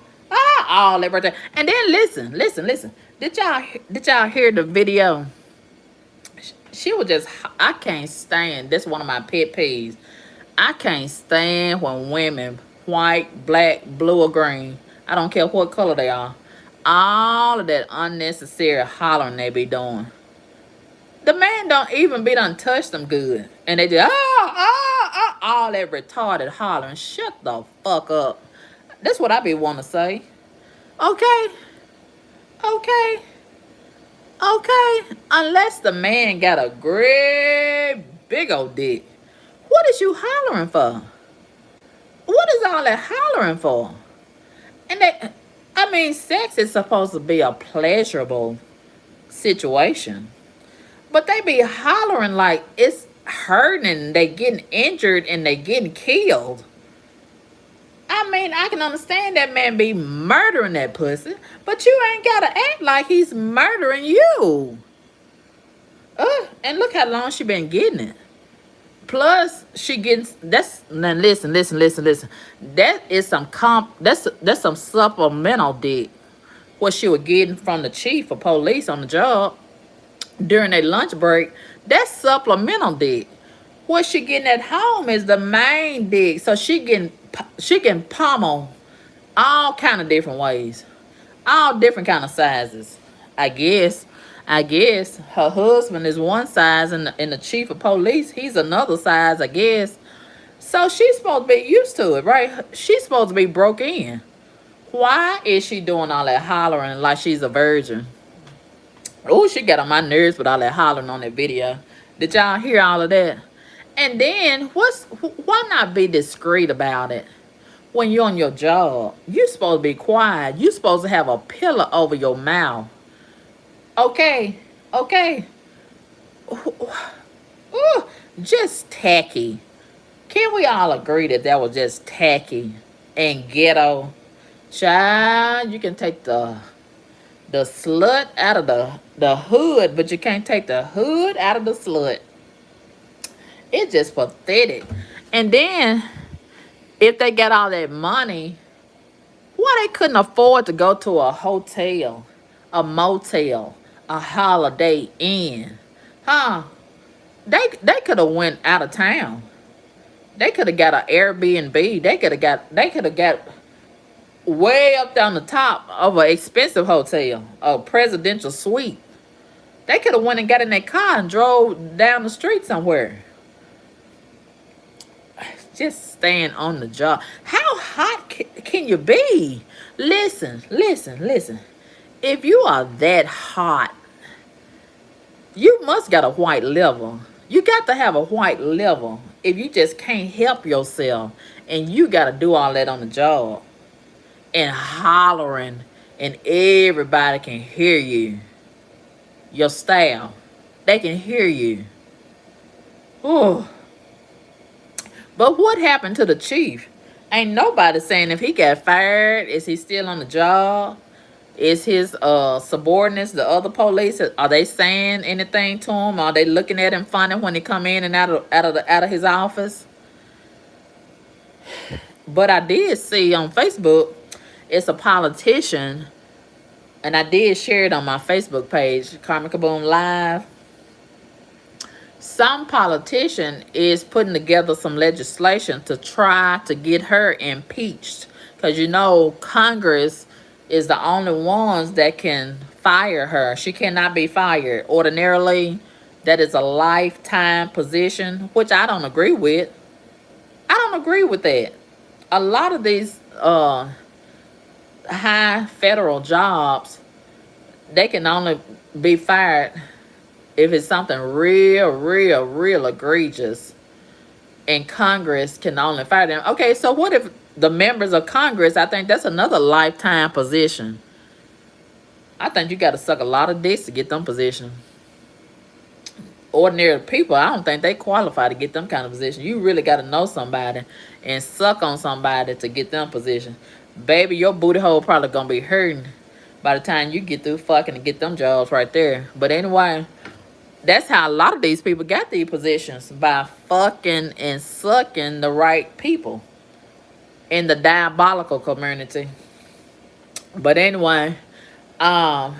all that right there. And then listen. Did y'all hear the video? She was just, I can't stand, this one of my pet peeves. I can't stand when women, white, black, blue, or green, I don't care what color they are, all of that unnecessary hollering they be doing. The man don't even be done touch them good. And they just, all that retarded hollering. Shut the fuck up. That's what I be want to say. Okay, okay, okay. Unless the man got a great big old dick. What is you hollering for? What is all that hollering for? And they, I mean, sex is supposed to be a pleasurable situation. But they be hollering like it's hurting and they getting injured and they getting killed. I mean, I can understand that man be murdering that pussy, but you ain't gotta act like he's murdering you. And look how long she been getting it. Plus, she gets that's now listen. That is some that's some supplemental dick. What she was getting from the chief of police on the job during their lunch break. That's supplemental dick. What she getting at home is the main dick. So she can pummel all kind of different ways, all different kind of sizes. I guess. I guess her husband is one size, and the chief of police, he's another size, I guess. So she's supposed to be used to it, right? She's supposed to be broke in. Why is she doing all that hollering like she's a virgin? Oh, she got on my nerves with all that hollering on that video. Did y'all hear all of that? And then why not be discreet about it? When you're on your job, you're supposed to be quiet. You're supposed to have a pillow over your mouth. Okay, okay. Ooh, just tacky. Can we all agree that that was just tacky and ghetto? Child, you can take the slut out of the hood, but you can't take the hood out of the slut. It's just pathetic. And then, if they got all that money, why they couldn't afford to go to a hotel, a motel, a Holiday Inn? Huh? They could have went out of town. They could have got an Airbnb. They could have got way up down the top of an expensive hotel, a presidential suite. They could have went and got in their car and drove down the street somewhere. Just staying on the job. How hot can you be? Listen. If you are that hot, you must got a white liver. You got to have a white liver if you just can't help yourself and you got to do all that on the job and hollering and everybody can hear you. Your staff, they can hear you. Oh. But what happened to the chief? Ain't nobody saying if he got fired, is he still on the job? Is his subordinates, the other police, are they saying anything to him? Are they looking at him funny when he come in and out of his office? But I did see on Facebook, it's a politician, and I did share it on my Facebook page, Karma Kaboom Live. Some politician is putting together some legislation to try to get her impeached. Because you know, Congress is the only ones that can fire her. She cannot be fired. Ordinarily, that is a lifetime position, which I don't agree with. I don't agree with that. A lot of these high federal jobs, they can only be fired if it's something real egregious, and Congress can only fire them. Okay, so what if the members of Congress, I think that's another lifetime position. I think you got to suck a lot of dicks to get them positions. Ordinary people, I don't think they qualify to get them kind of position. You really got to know somebody and suck on somebody to get them position. Baby, your booty hole probably going to be hurting by the time you get through fucking and get them jobs right there. But anyway, that's how a lot of these people got these positions, by fucking and sucking the right people. in the diabolical community. But anyway, um,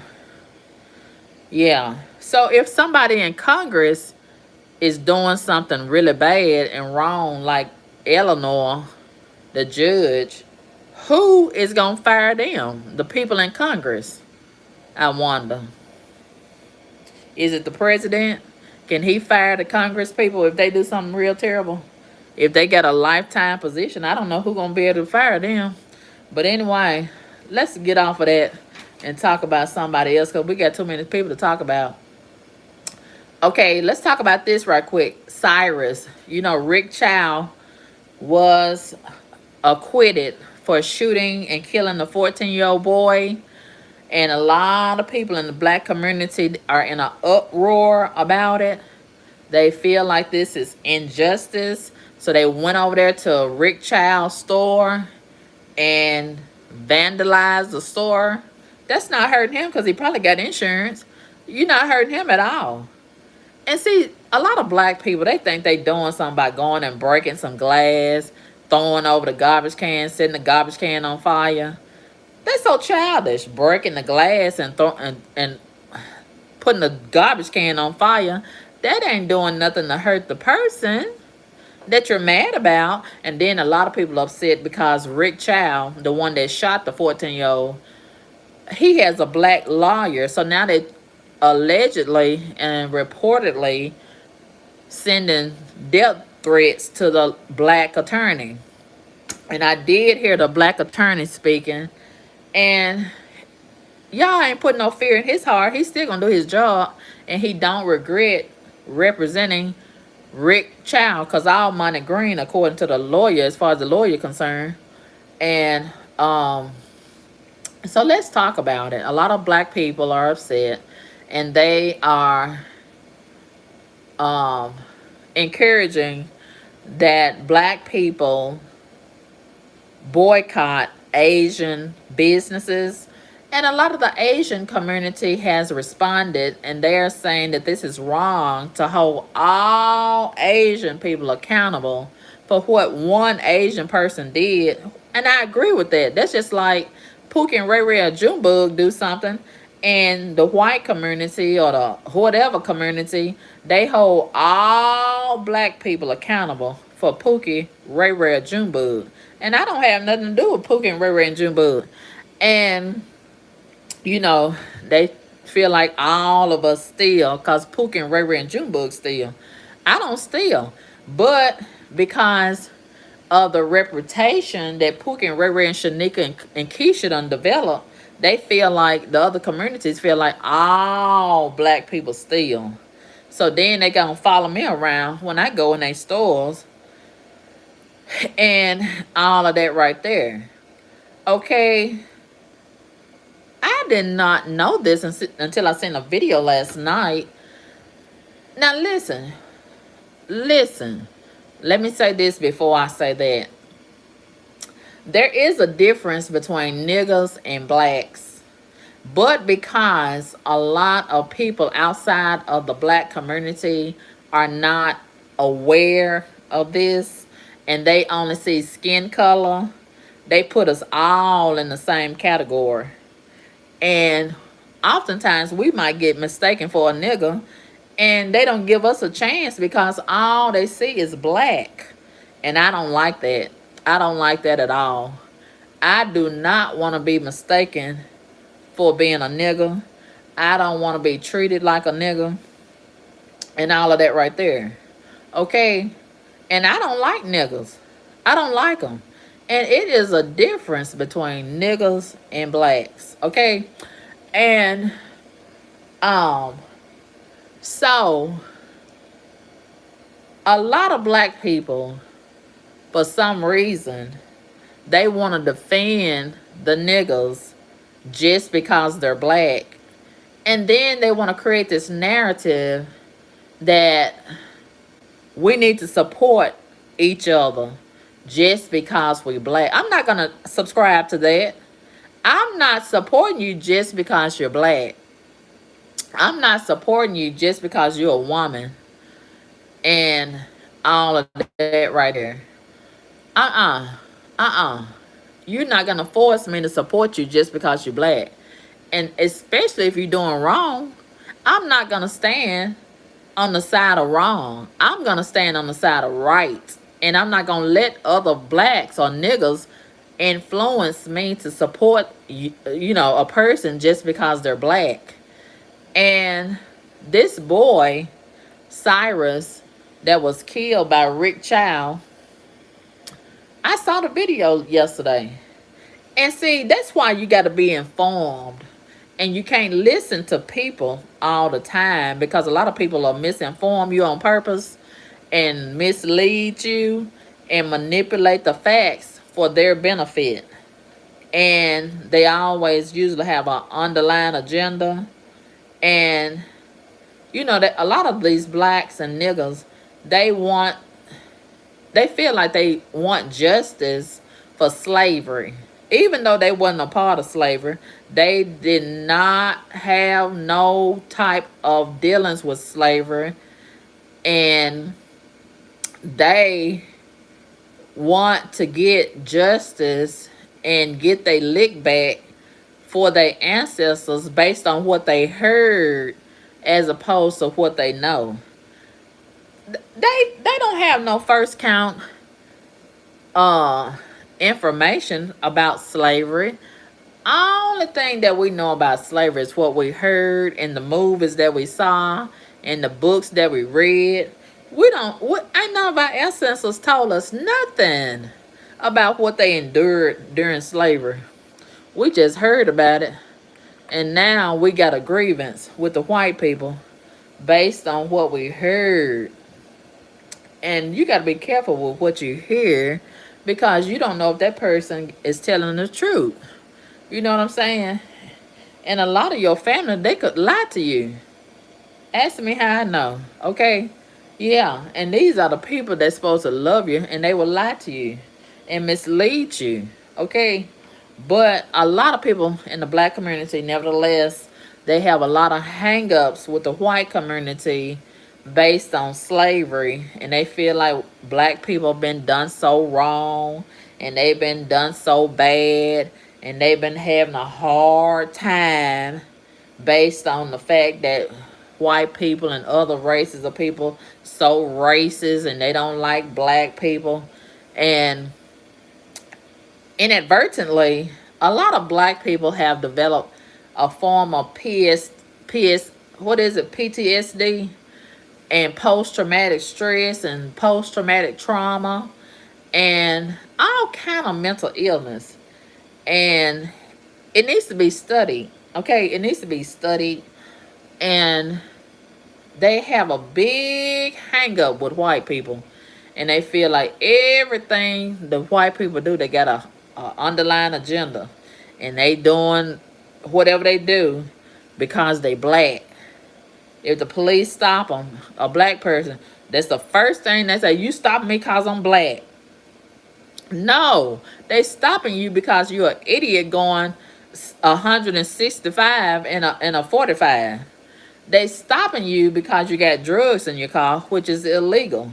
yeah. So if somebody in Congress is doing something really bad and wrong, like Eleanor, the judge, who is gonna fire them? The people in Congress, I wonder. Is it the president? Can he fire the Congress people if they do something real terrible? If they got a lifetime position, I don't know who gonna be able to fire them. But anyway, let's get off of that and talk about somebody else because we got too many people to talk about. Okay, let's talk about this right quick. Cyrus, you know, Rick Chow was acquitted for shooting and killing the 14-year-old boy. And a lot of people in the black community are in an uproar about it. They feel like this is injustice. So they went over there to Rick Child's store and vandalized the store. That's not hurting him because he probably got insurance. You're not hurting him at all. And see, a lot of black people, they think they doing something by going and breaking some glass, throwing over the garbage can, setting the garbage can on fire. They're so childish, breaking the glass and putting the garbage can on fire. That ain't doing nothing to hurt the person that you're mad about. And then a lot of people upset because Rick Chow, the one that shot the 14-year-old, he has a black lawyer. So now they allegedly and reportedly sending death threats to the black attorney. And I did hear the black attorney speaking. And y'all ain't putting no fear in his heart. He's still gonna do his job, and he don't regret representing Rick Chow, because all money green, according to the lawyer, as far as the lawyer concerned. And so let's talk about it. A lot of black people are upset, and they are encouraging that black people boycott Asian businesses. And a lot of the Asian community has responded, and they're saying that this is wrong to hold all Asian people accountable for what one Asian person did. And I agree with that. That's just like Pookie and Ray Ray or Junebug do something, and the white community or the whatever community, they hold all black people accountable for Pookie, Ray Ray, or Junebug. And I don't have nothing to do with Pookie and Ray Ray and Junebug. And you know, they feel like all of us steal because Pookie and Ray Ray and Junebug steal. I don't steal. But because of the reputation that Pookie and Ray Ray and Shanika and Keisha done developed, they feel like the other communities feel like all black people steal. So then they gonna follow me around when I go in their stores and all of that right there. Okay, I did not know this until I seen a video last night. Now listen. Let me say this before I say that. There is a difference between niggas and blacks. But because a lot of people outside of the black community are not aware of this, and they only see skin color, they put us all in the same category. And oftentimes we might get mistaken for a nigga, and they don't give us a chance because all they see is black. And I don't like that. I don't like that at all. I do not want to be mistaken for being a nigga. I don't want to be treated like a nigga and all of that right there. Okay? And I don't like niggas. I don't like them. And it is a difference between niggas and blacks. Okay? And so a lot of black people, for some reason, they want to defend the niggas just because they're black. And then they want to create this narrative that we need to support each other just because we black. I'm not going to subscribe to that. I'm not supporting you just because you're black. I'm not supporting you just because you're a woman and all of that right there. You're not going to force me to support you just because you're black. And especially if you're doing wrong, I'm not going to stand on the side of wrong. I'm going to stand on the side of right. And I'm not going to let other blacks or niggas influence me to support, a person just because they're black. And this boy, Cyrus, that was killed by Rick Chow, I saw the video yesterday. And see, that's why you got to be informed. And you can't listen to people all the time, because a lot of people are misinform you on purpose and mislead you and manipulate the facts for their benefit. And they always usually have an underlying agenda. And that a lot of these blacks and niggas, they feel like they want justice for slavery. Even though they wasn't a part of slavery, they did not have no type of dealings with slavery. And they want to get justice and get their lick back for their ancestors based on what they heard as opposed to what they know. They don't have no first count information about slavery. Only thing that we know about slavery is what we heard in the movies that we saw, in the books that we read. Ain't none of our ancestors told us nothing about what they endured during slavery. We just heard about it. And now we got a grievance with the white people based on what we heard. And you got to be careful with what you hear, because you don't know if that person is telling the truth. You know what I'm saying? And a lot of your family, they could lie to you. Ask me how I know, okay? Yeah, and these are the people that's supposed to love you, and they will lie to you and mislead you, okay? But a lot of people in the black community, nevertheless, they have a lot of hang-ups with the white community based on slavery, and they feel like black people have been done so wrong, and they've been done so bad, and they've been having a hard time based on the fact that white people and other races of people so racist, and they don't like black people. And inadvertently, a lot of black people have developed a form of PTSD and post-traumatic stress and post-traumatic trauma and all kind of mental illness. And it needs to be studied, okay? It needs to be studied. And they have a big hang-up with white people, and they feel like everything the white people do, they got a underlying agenda, and they doing whatever they do because they black. If the police stop them, a black person, that's the first thing they say: you stop me because I'm black. No, they stopping you because you're an idiot going 165 in a 45. They stopping you because you got drugs in your car, which is illegal.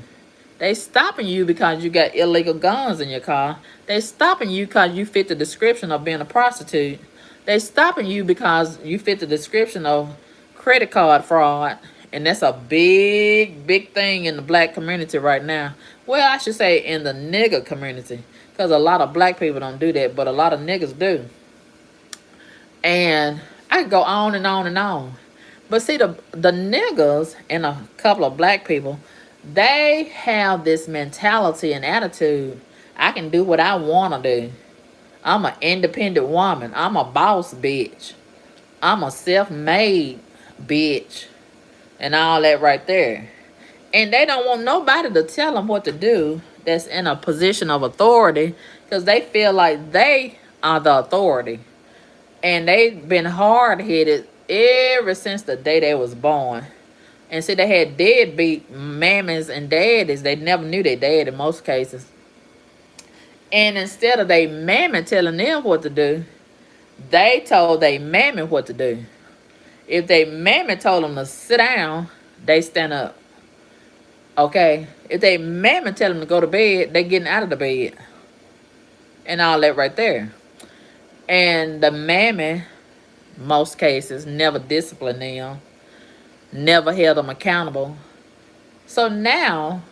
They stopping you because you got illegal guns in your car. They stopping you because you fit the description of being a prostitute. They stopping you because you fit the description of credit card fraud. And that's a big, big thing in the black community right now. Well, I should say in the nigger community, because a lot of black people don't do that, but a lot of niggas do. And I can go on and on and on. But see, the niggas and a couple of black people, they have this mentality and attitude: I can do what I want to do. I'm an independent woman. I'm a boss bitch. I'm a self-made bitch. And all that right there. And they don't want nobody to tell them what to do that's in a position of authority, because they feel like they are the authority. And they've been hard-headed ever since the day they was born. And see, they had deadbeat mammies and daddies. They never knew their dad in most cases. And instead of they mammy telling them what to do, they told they mammy what to do. If they mammy told them to sit down, they stand up. Okay? If they mammy tell them to go to bed, they getting out of the bed. and all that right there. And the mammy, most cases, never disciplined them, never held them accountable. So now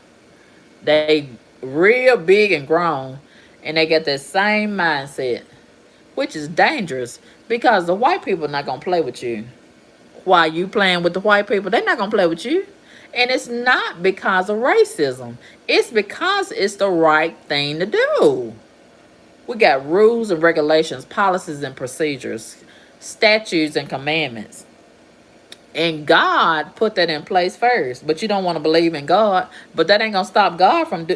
they real big and grown, and they get that same mindset, which is dangerous because the white people are not gonna play with you. While you playing with the white people, they're not gonna play with you. And it's not because of racism. It's because it's the right thing to do. We got rules and regulations, policies and procedures, statutes and commandments. And God put that in place first. But you don't want to believe in God. But that ain't going to stop God from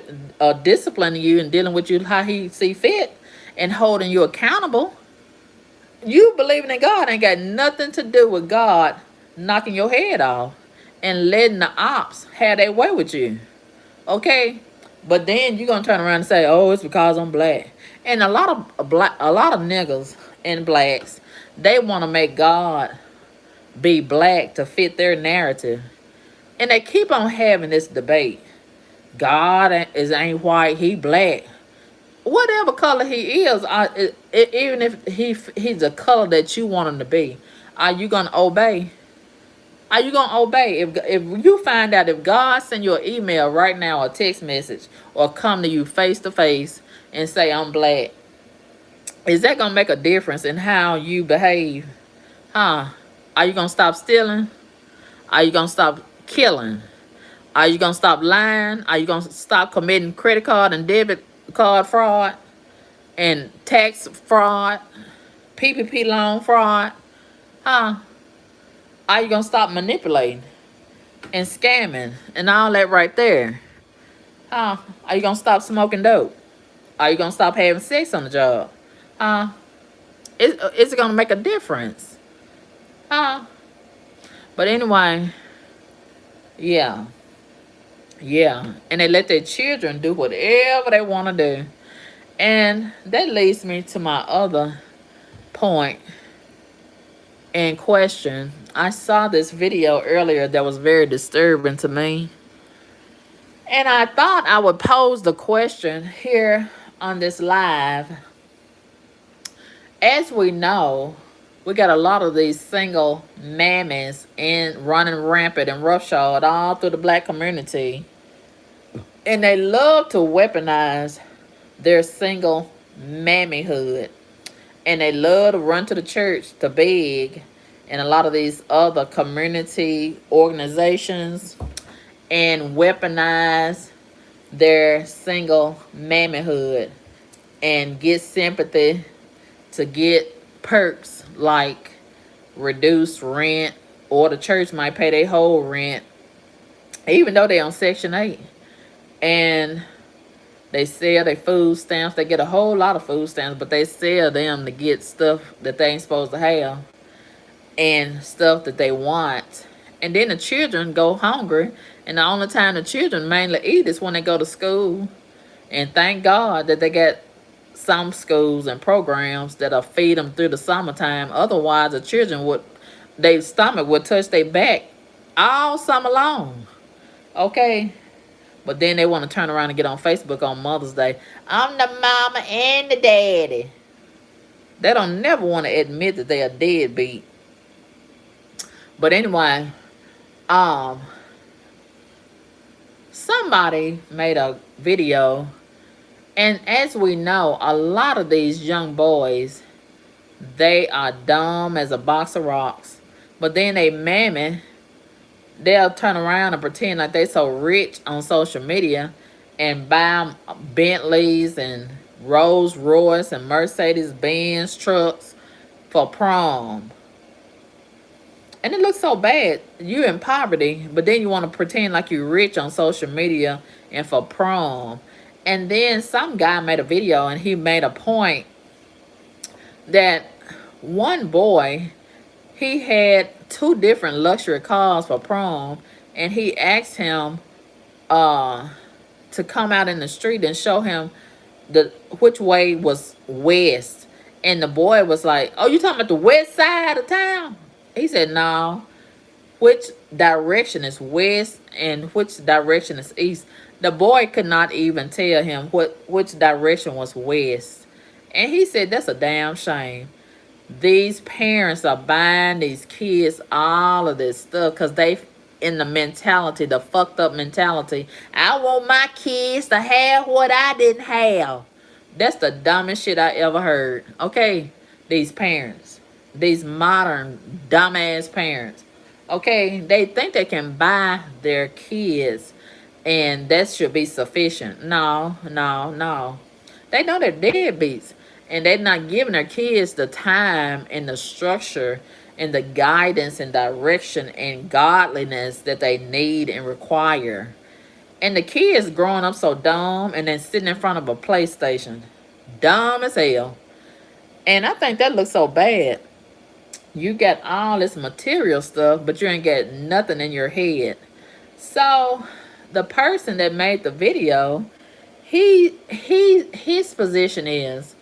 disciplining you and dealing with you how he see fit and holding you accountable. You believing in God ain't got nothing to do with God knocking your head off and letting the ops have their way with you. Okay? But then you're gonna turn around and say, "Oh, it's because I'm black." And a lot of niggas and blacks, they want to make God be black to fit their narrative, and they keep on having this debate. God ain't white, he black. Whatever color he is, even if he's a color that you want him to be, are you gonna obey? Are you gonna obey? If you find out, if God send you an email right now, or text message, or come to you face to face and say I'm black, is that gonna make a difference in how you behave? Huh? Are you gonna stop stealing? Are you gonna stop killing? Are you gonna stop lying? Are you gonna stop committing credit card and debit card fraud and tax fraud, PPP loan fraud? Huh? Are you gonna stop manipulating and scamming and all that right there? Huh? Are you gonna stop smoking dope? Are you gonna stop having sex on the job? Huh? Is it gonna make a difference? Huh? But anyway, yeah. Yeah. And they let their children do whatever they want to do. And that leads me to my other point and question. I saw this video earlier that was very disturbing to me. And I thought I would pose the question here on this live. As we know, we got a lot of these single mammies and running rampant and roughshod all through the black community. And they love to weaponize their single mammyhood. And they love to run to the church to beg and a lot of these other community organizations and weaponize their single mammyhood and get sympathy to get perks like reduced rent, or the church might pay their whole rent even though they on Section 8. And they sell their food stamps. They get a whole lot of food stamps, but they sell them to get stuff that they ain't supposed to have and stuff that they want. And then the children go hungry, and the only time the children mainly eat is when they go to school. And thank God that they got some schools and programs that'll feed them through the summertime. Otherwise, the children would, their stomach would touch their back all summer long. Okay? But then they want to turn around and get on Facebook on Mother's Day. I'm the mama and the daddy. They don't never want to admit that they are deadbeat. But anyway, somebody made a video, and as we know, a lot of these young boys, they are dumb as a box of rocks. But then they mammy, they'll turn around and pretend like they so rich on social media and buy Bentleys and Rolls Royce and Mercedes Benz trucks for prom. And it looks so bad. You're in poverty, but then you want to pretend like you're rich on social media and for prom. And then some guy made a video, and he made a point that one boy, he had 2 different luxury cars for prom, and he asked him to come out in the street and show him which way was west. And the boy was like, "Oh, you talking about the west side of town?" He said, "No. Which direction is west and which direction is east?" The boy could not even tell him which direction was west. And he said that's a damn shame. These parents are buying these kids all of this stuff because they in the mentality, the fucked up mentality. I want my kids to have what I didn't have. That's the dumbest shit I ever heard. Okay, these parents, these modern dumbass parents. Okay, they think they can buy their kids and that should be sufficient. No, no, no. They know they're deadbeats and they're not giving their kids the time and the structure and the guidance and direction and godliness that they need and require. And the kids growing up so dumb and then sitting in front of a PlayStation. Dumb as hell. And I think that looks so bad. You got all this material stuff, but you ain't got nothing in your head. So the person that made the video, his position is,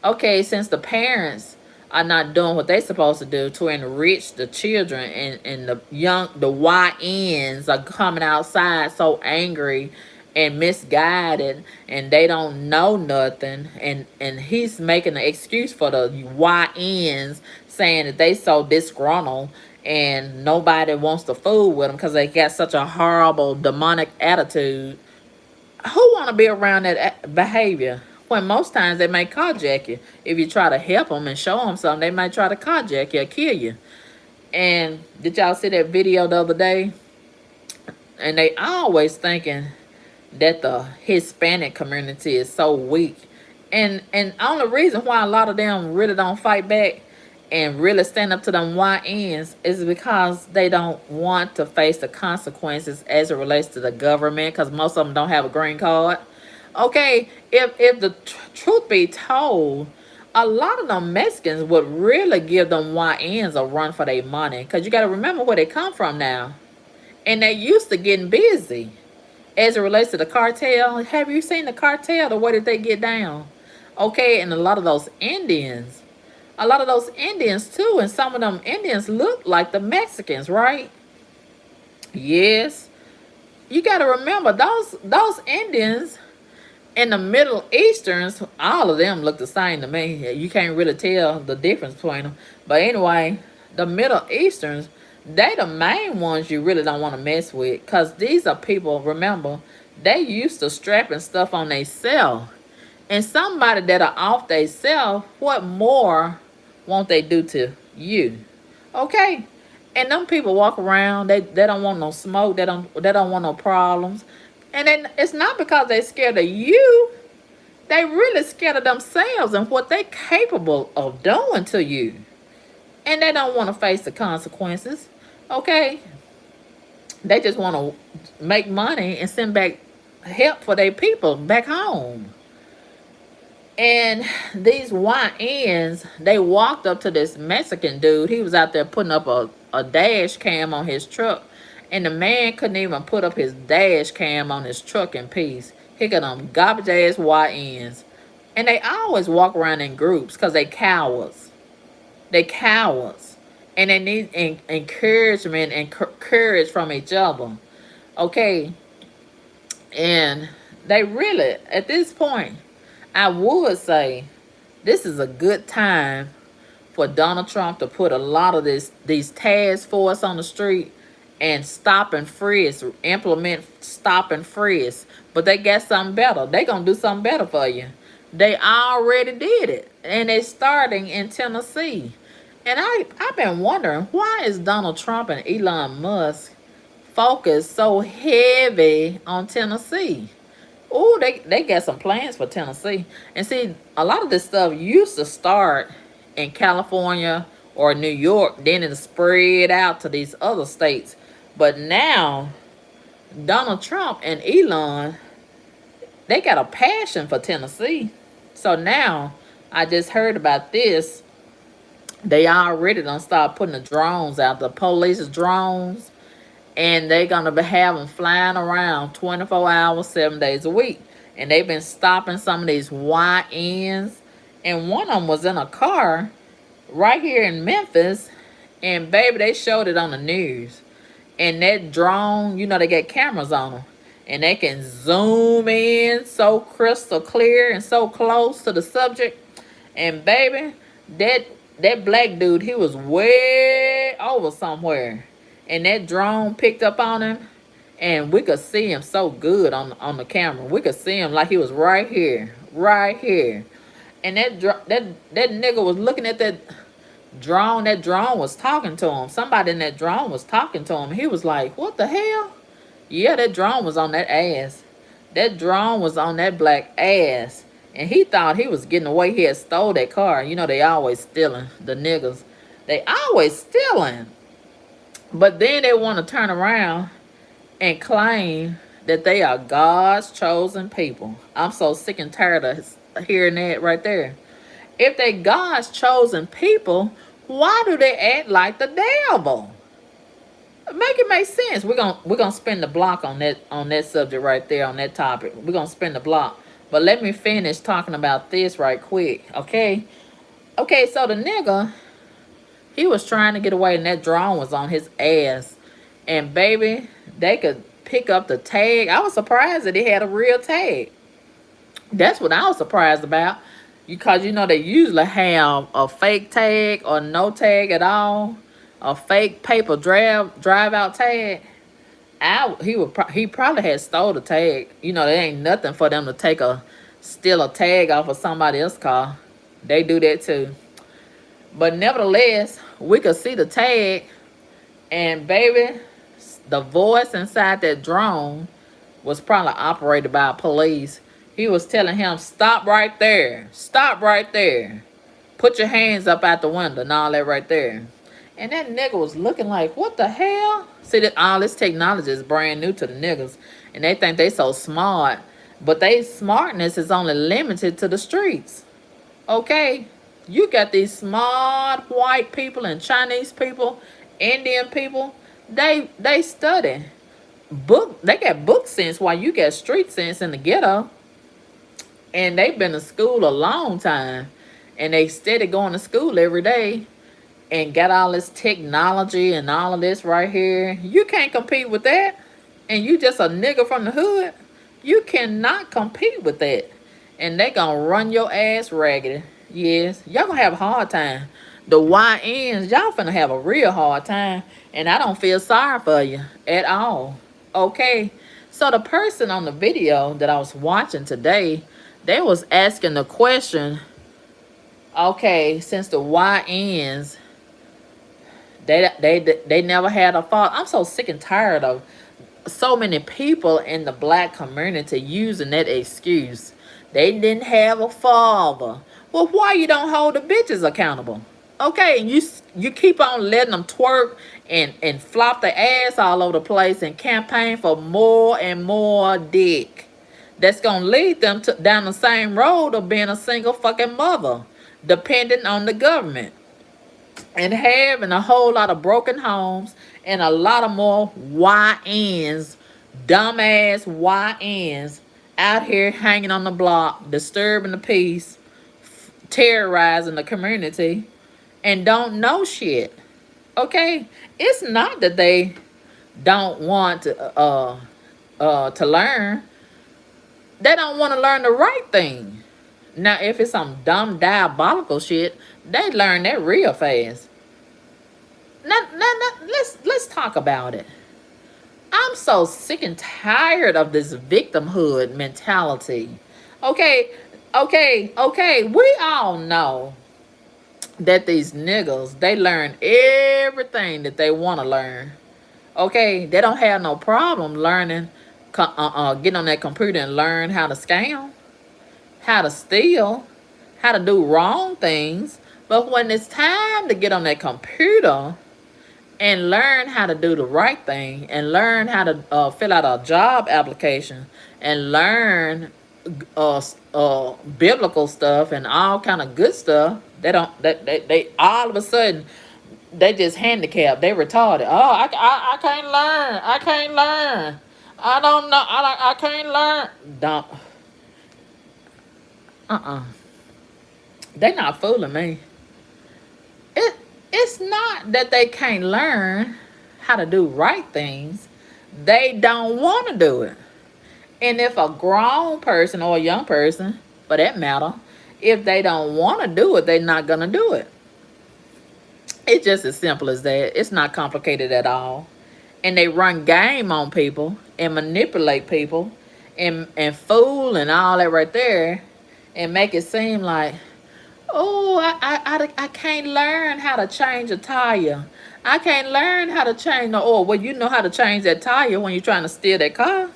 okay, since the parents are not doing what they're supposed to do to enrich the children, and the YNs are coming outside so angry and misguided and they don't know nothing, and he's making an excuse for the YNs, saying that they so disgruntled and nobody wants to fool with them because they got such a horrible demonic attitude. Who want to be around that behavior when most times they may carjack you? If you try to help them and show them something, they might try to carjack you or kill you. And did y'all see that video the other day? And they always thinking that the Hispanic community is so weak. And only reason why a lot of them really don't fight back and really stand up to them YNs is because they don't want to face the consequences as it relates to the government, because most of them don't have a green card. Okay, if the truth be told, a lot of them Mexicans would really give them YNs a run for their money, because you got to remember where they come from now. And they used to getting busy as it relates to the cartel. Have you seen the cartel, the way that they get down? Okay, and a lot of those Indians too, and some of them Indians look like the Mexicans, right? Yes. You got to remember those Indians and the Middle Easterns, all of them look the same to me. You can't really tell the difference between them. But anyway, the Middle Easterns, they the main ones you really don't want to mess with, because these are people, remember, they used to strapping stuff on themselves. And somebody that are off themselves, what more won't they do to you? Okay? And them people walk around, they don't want no smoke, they don't want no problems. And then it's not because they're scared of you. They really scared of themselves and what they're capable of doing to you. And they don't want to face the consequences. Okay? They just want to make money and send back help for their people back home. And these YNs, they walked up to this Mexican dude. He was out there putting up a dash cam on his truck. And the man couldn't even put up his dash cam on his truck in peace. He got them garbage ass YNs. And they always walk around in groups because they cowards. They cowards. And they need encouragement and courage from each other. Okay? And they really, at this point, I would say this is a good time for Donald Trump to put a lot of these task force on the street and stop and frisk, implement stop and frisk. But they got something better. They gonna do something better for you. They already did it, and they're starting in Tennessee. And I've been wondering, why is Donald Trump and Elon Musk focused so heavy on Tennessee? Oh, they got some plans for Tennessee. And see, a lot of this stuff used to start in California or New York, then it spread out to these other states. But now, Donald Trump and Elon, they got a passion for Tennessee. So now, I just heard about this. They already done start putting the drones out, the police drones. And they're going to have them flying around 24 hours, 7 days a week. And they've been stopping some of these YNs. And one of them was in a car right here in Memphis. And baby, they showed it on the news. And that drone, you know, they got cameras on them. And they can zoom in so crystal clear and so close to the subject. And baby, that that black dude, he was way over somewhere. And that drone picked up on him. And we could see him so good on the camera. We could see him like he was right here. Right here. And that nigga was looking at that drone. That drone was talking to him. Somebody in that drone was talking to him. He was like, what the hell? Yeah, that drone was on that ass. That drone was on that black ass. And he thought he was getting away. He had stole that car. You know, they always stealing. The niggas. They always stealing. But then they want to turn around and claim that they are God's chosen people. I'm so sick and tired of hearing that right there. If they God's chosen people, why do they act like the devil? Make it make sense. We're gonna spend the block on that subject right there, on that topic. We're gonna spend the block. But let me finish talking about this right quick. Okay. Okay, so the nigga, he was trying to get away and that drone was on his ass. And baby, they could pick up the tag. I was surprised that he had a real tag. That's what I was surprised about. Because you know they usually have a fake tag or no tag at all. A fake paper drive out tag. He probably had stole the tag. You know, there ain't nothing for them to steal a tag off of somebody else's car. They do that too. But nevertheless, we could see the tag, and baby, the voice inside that drone was probably operated by police. He was telling him, stop right there. Stop right there. Put your hands up out the window and all that right there. And that nigga was looking like, what the hell? See, that all this technology is brand new to the niggas. And they think they so smart. But they smartness is only limited to the streets. Okay? You got these smart white people and Chinese people, Indian people. They study. They got book sense while you got street sense in the ghetto. And they've been to school a long time. And they steady going to school every day. And got all this technology and all of this right here. You can't compete with that. And you just a nigga from the hood. You cannot compete with that. And they gonna run your ass ragged. Yes. Y'all gonna have a hard time. The YNs, y'all finna have a real hard time. And I don't feel sorry for you at all. Okay? So the person on the video that I was watching today, they was asking the question, okay, since the YNs, they never had a father. I'm so sick and tired of so many people in the black community using that excuse. They didn't have a father. Well, why you don't hold the bitches accountable? Okay, and you keep on letting them twerk and flop their ass all over the place and campaign for more and more dick. That's gonna lead them down the same road of being a single fucking mother, dependent on the government. And having a whole lot of broken homes and a lot of more YNs, dumbass YNs, out here hanging on the block, disturbing the peace, terrorizing the community, and don't know shit. Okay? It's not that they don't want to learn. They don't want to learn the right thing. Now, if it's some dumb, diabolical shit, they learn that real fast. Now, let's talk about it. I'm so sick and tired of this victimhood mentality. Okay. We all know that these niggas, they learn everything that they want to learn. Okay, they don't have no problem learning, getting on that computer and learn how to scam, how to steal, how to do wrong things. But when it's time to get on that computer and learn how to do the right thing and learn how to fill out a job application and learn biblical stuff and all kind of good stuff, they all of a sudden they just handicapped. They retarded. Oh, I can't learn. I can't learn. I don't know. I can't learn. Don't. They not fooling me. It's not that they can't learn how to do right things. They don't want to do it. And if a grown person or a young person, for that matter, If they don't want to do it, they're not going to do it. It's just as simple as that. It's not complicated at all. And they run game on people and manipulate people and fool and all that right there and make it seem like, oh, I can't learn how to change a tire. I can't learn how to change the oil. Well, you know how to change that tire when you're trying to steal that car.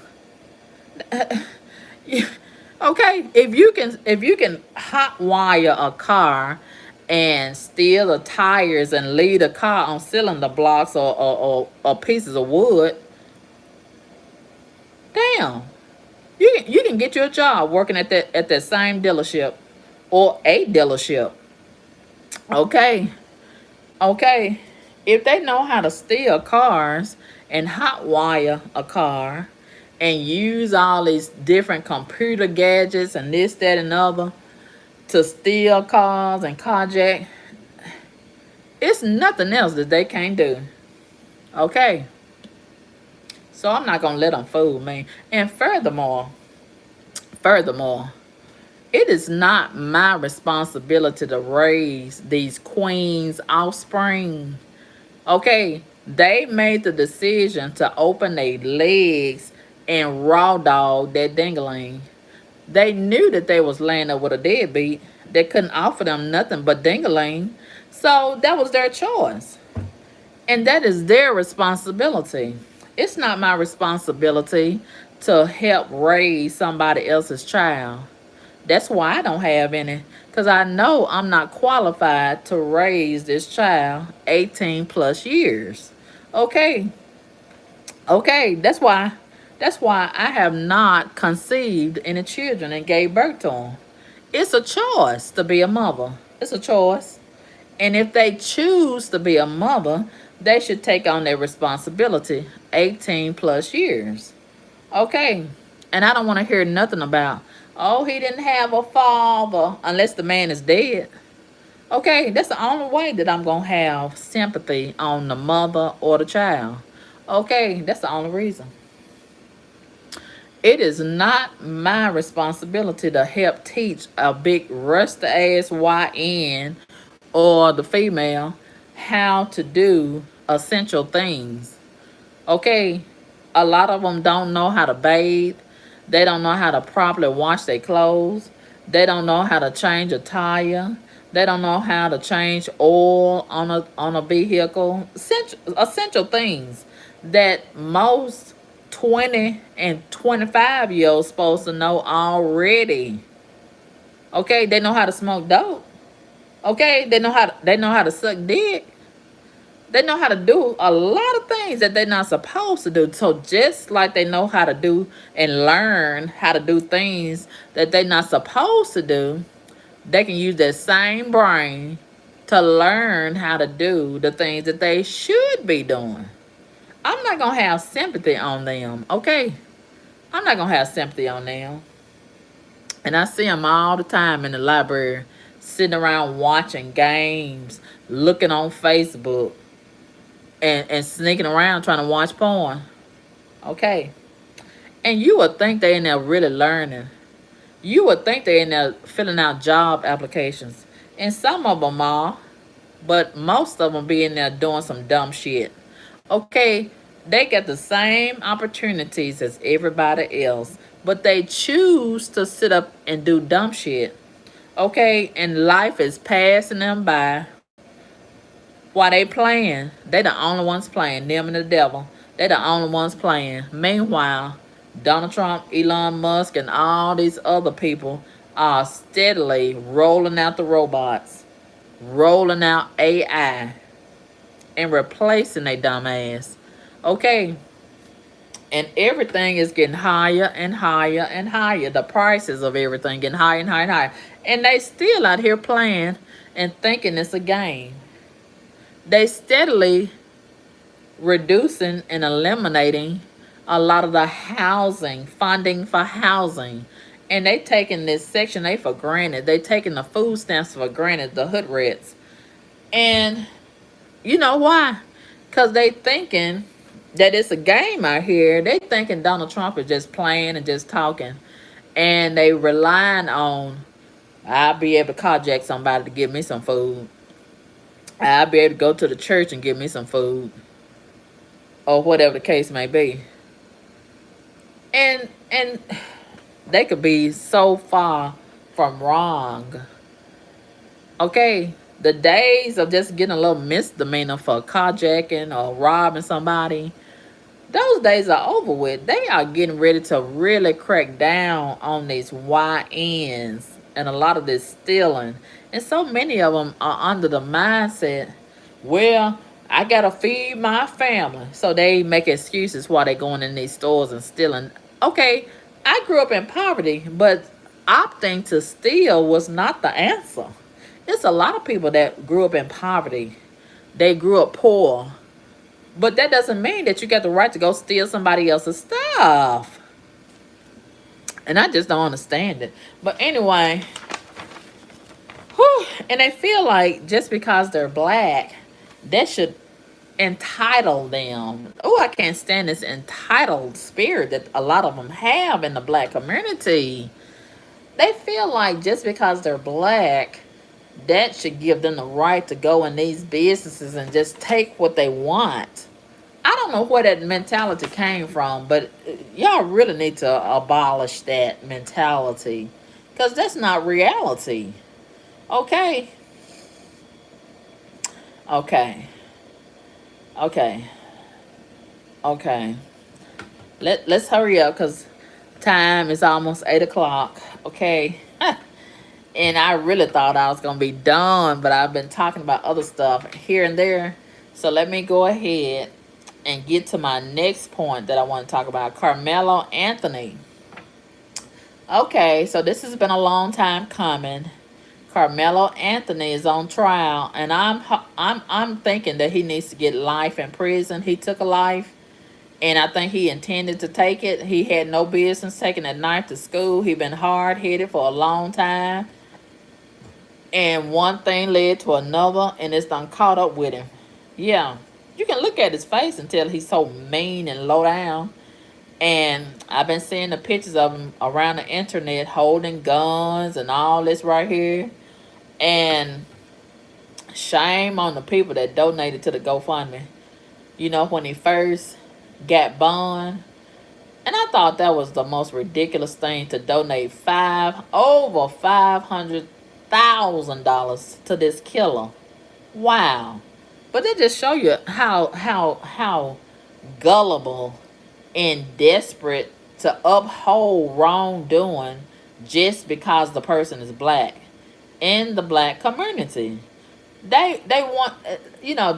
Okay, if you can hot wire a car and steal the tires and leave the car on cylinder blocks or pieces of wood, damn, you can get you a job working at that same dealership or a dealership. Okay, okay. If they know how to steal cars and hot wire a car and use all these different computer gadgets and this, that, and other to steal cars and carjack, it's nothing else that they can't do. Okay? So I'm not going to let them fool me. And furthermore, it is not my responsibility to raise these queens' offspring. Okay? They made the decision to open their legs and raw dog that dingling. They knew that they was laying up with a deadbeat that couldn't offer them nothing but dingling. So that was their choice. And that is their responsibility. It's not my responsibility to help raise somebody else's child. That's why I don't have any. Because I know I'm not qualified to raise this child 18 plus years. Okay. Okay, that's why I have not conceived any children and gave birth to them. It's a choice to be a mother. It's a choice. And if they choose to be a mother, they should take on their responsibility 18 plus years. Okay. And I don't want to hear nothing about, oh, he didn't have a father unless the man is dead. Okay, that's the only way that I'm going to have sympathy on the mother or the child. Okay, that's the only reason. It is not my responsibility to help teach a big rusty ass YN or the female how to do essential things. Okay, a lot of them don't know how to bathe. They don't know how to properly wash their clothes. They don't know how to change a tire. They don't know how to change oil on a vehicle. Essential things that most 20 and 25-year-olds supposed to know already. Okay, they know how to smoke dope. Okay, they know how to suck dick. They know how to do a lot of things that they're not supposed to do. So just like they know how to do and learn how to do things that they're not supposed to do, they can use that same brain to learn how to do the things that they should be doing. I'm not going to have sympathy on them, okay? I'm not going to have sympathy on them. And I see them all the time in the library, sitting around watching games, looking on Facebook, and sneaking around trying to watch porn. Okay. And you would think they're in there really learning. You would think they're in there filling out job applications. And some of them are, but most of them be in there doing some dumb shit. Okay, they get the same opportunities as everybody else, but they choose to sit up and do dumb shit. Okay, and life is passing them by while they playing. They the only ones playing, them and the devil. They the only ones playing. Meanwhile, Donald Trump, Elon Musk, and all these other people are steadily rolling out the robots, rolling out AI, and replacing their dumb ass. Okay. And everything is getting higher and higher and higher. The prices of everything getting higher and higher and higher. And they still out here playing and thinking it's a game. They steadily reducing and eliminating a lot of the housing, funding for housing. And they taking this Section 8 for granted. They taking the food stamps for granted, the hood rats. And you know why? Because they thinking that it's a game out here. They thinking Donald Trump is just playing and just talking. And they relying on I'll be able to carjack somebody to give me some food. I'll be able to go to the church and give me some food, or whatever the case may be. And they could be so far from wrong. Okay, the days of just getting a little misdemeanor for carjacking or robbing somebody, those days are over with. They are getting ready to really crack down on these YNs and a lot of this stealing. And so many of them are under the mindset, well, I gotta feed my family. So they make excuses while they going in these stores and stealing. Okay, I grew up in poverty, but opting to steal was not the answer. It's a lot of people that grew up in poverty. They grew up poor, but that doesn't mean that you got the right to go steal somebody else's stuff. And I just don't understand it. But anyway, whew, and they feel like just because they're black, that should entitle them. Oh, I can't stand this entitled spirit that a lot of them have in the black community. They feel like just because they're black, that should give them the right to go in these businesses and just take what they want. I don't know where that mentality came from, but y'all really need to abolish that mentality, because that's not reality. Okay? Okay. Okay. Okay. Let's hurry up, because time is almost 8 o'clock. Okay? And I really thought I was going to be done, but I've been talking about other stuff here and there. So let me go ahead and get to my next point that I want to talk about. Carmelo Anthony. Okay, so this has been a long time coming. Carmelo Anthony is on trial, and I'm thinking that he needs to get life in prison. He took a life, and I think he intended to take it. He had no business taking that knife to school. He been hard headed for a long time, and one thing led to another, and it's done caught up with him. Yeah, you can look at his face and tell he's so mean and low down. And I've been seeing the pictures of him around the internet holding guns and all this right here. And shame on the people that donated to the GoFundMe. You know, when he first got bond. And I thought that was the most ridiculous thing, to donate over $500,000 to this killer. Wow. But they just show you how gullible and desperate to uphold wrongdoing just because the person is black in the black community. They want,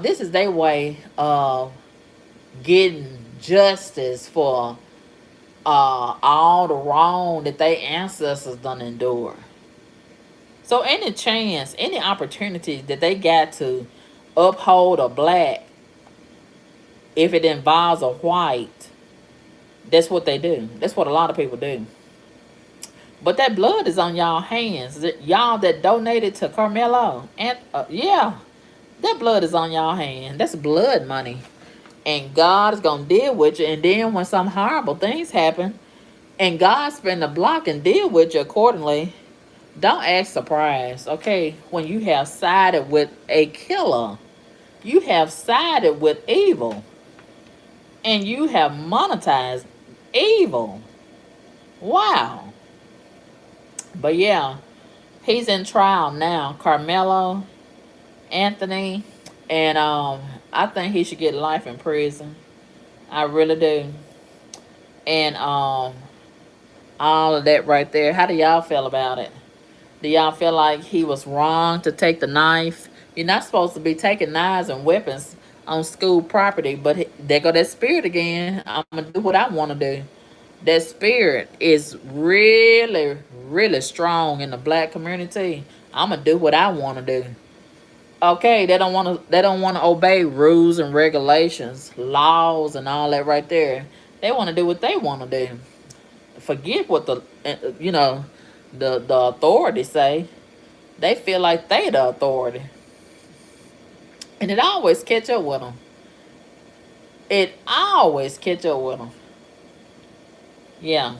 this is their way of getting justice for all the wrong that their ancestors done endure. So any chance, any opportunity that they got to uphold a black, if it involves a white, that's what they do. That's what a lot of people do. But that blood is on y'all hands. Y'all that donated to Carmelo. And yeah, that blood is on y'all hands. That's blood money. And God is going to deal with you. And then when some horrible things happen, and God's been to block and deal with you accordingly, don't act surprised, okay? When you have sided with a killer, you have sided with evil, and you have monetized evil. Wow. But yeah, he's in trial now, Carmelo Anthony, and I think he should get life in prison. I really do. And all of that right there. How do y'all feel about it? Do y'all feel like he was wrong to take the knife? You're not supposed to be taking knives and weapons on school property, but there go that spirit again. I'm going to do what I want to do. That spirit is really, really strong in the black community. I'm going to do what I want to do. Okay, they don't want to obey rules and regulations, laws and all that right there. They want to do what they want to do. Forget what the authorities say. They feel like they the authority. And it always catch up with them. It always catch up with them. Yeah.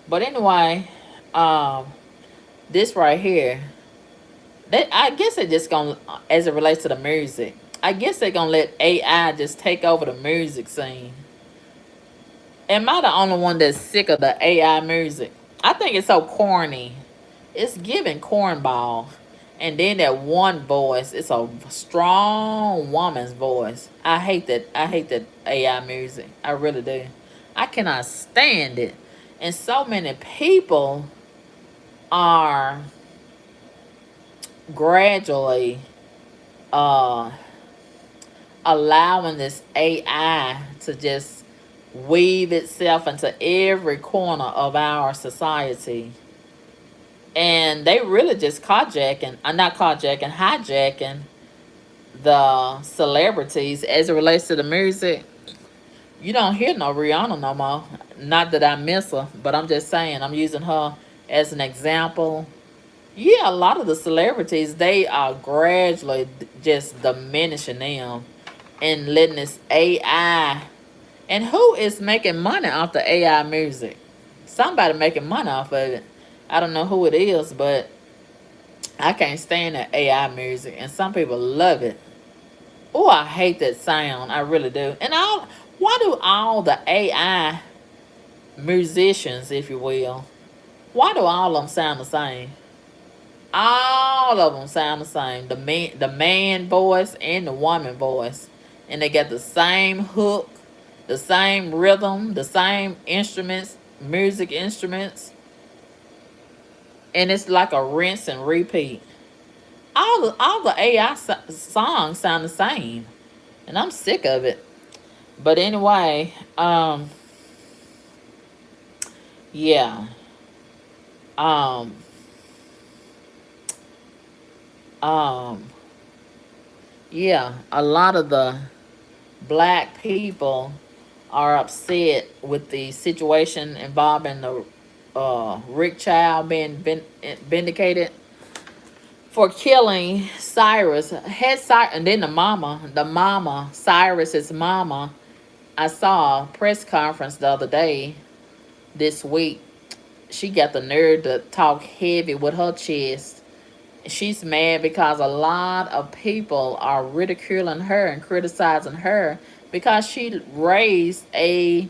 But anyway, This right here, I guess they just gonna, as it relates to the music, I guess they're gonna let AI just take over the music scene. Am I the only one that's sick of the AI music? I think it's so corny. It's giving cornball. And then that one voice, it's a strong woman's voice. I hate that. I hate that AI music. I really do. I cannot stand it. And so many people are gradually uh allowing this AI to just weave itself into every corner of our society. And they really just not carjacking, hijacking the celebrities as it relates to the music. You don't hear no Rihanna no more. Not that I miss her, but I'm just saying, I'm using her as an example. Yeah, a lot of the celebrities, they are gradually just diminishing them and letting this AI. And who is making money off the AI music? Somebody making money off of it. I don't know who it is, but I can't stand that AI music, and some people love it. Oh, I hate that sound. I really do. And why do all the AI musicians, if you will, why do all of them sound the same? All of them sound the same. The man voice and the woman voice, and they got the same hook, the same rhythm, the same instruments, music instruments, and it's like a rinse and repeat. All the AI songs sound the same, and I'm sick of it. But anyway, yeah, um, um, yeah, a lot of the black people are upset with the situation involving the Rick Child being vindicated for killing Cyrus. And then the mama, Cyrus's mama. I saw a press conference the other day, this week. She got the nerve to talk heavy with her chest. She's mad because a lot of people are ridiculing her and criticizing her because she raised I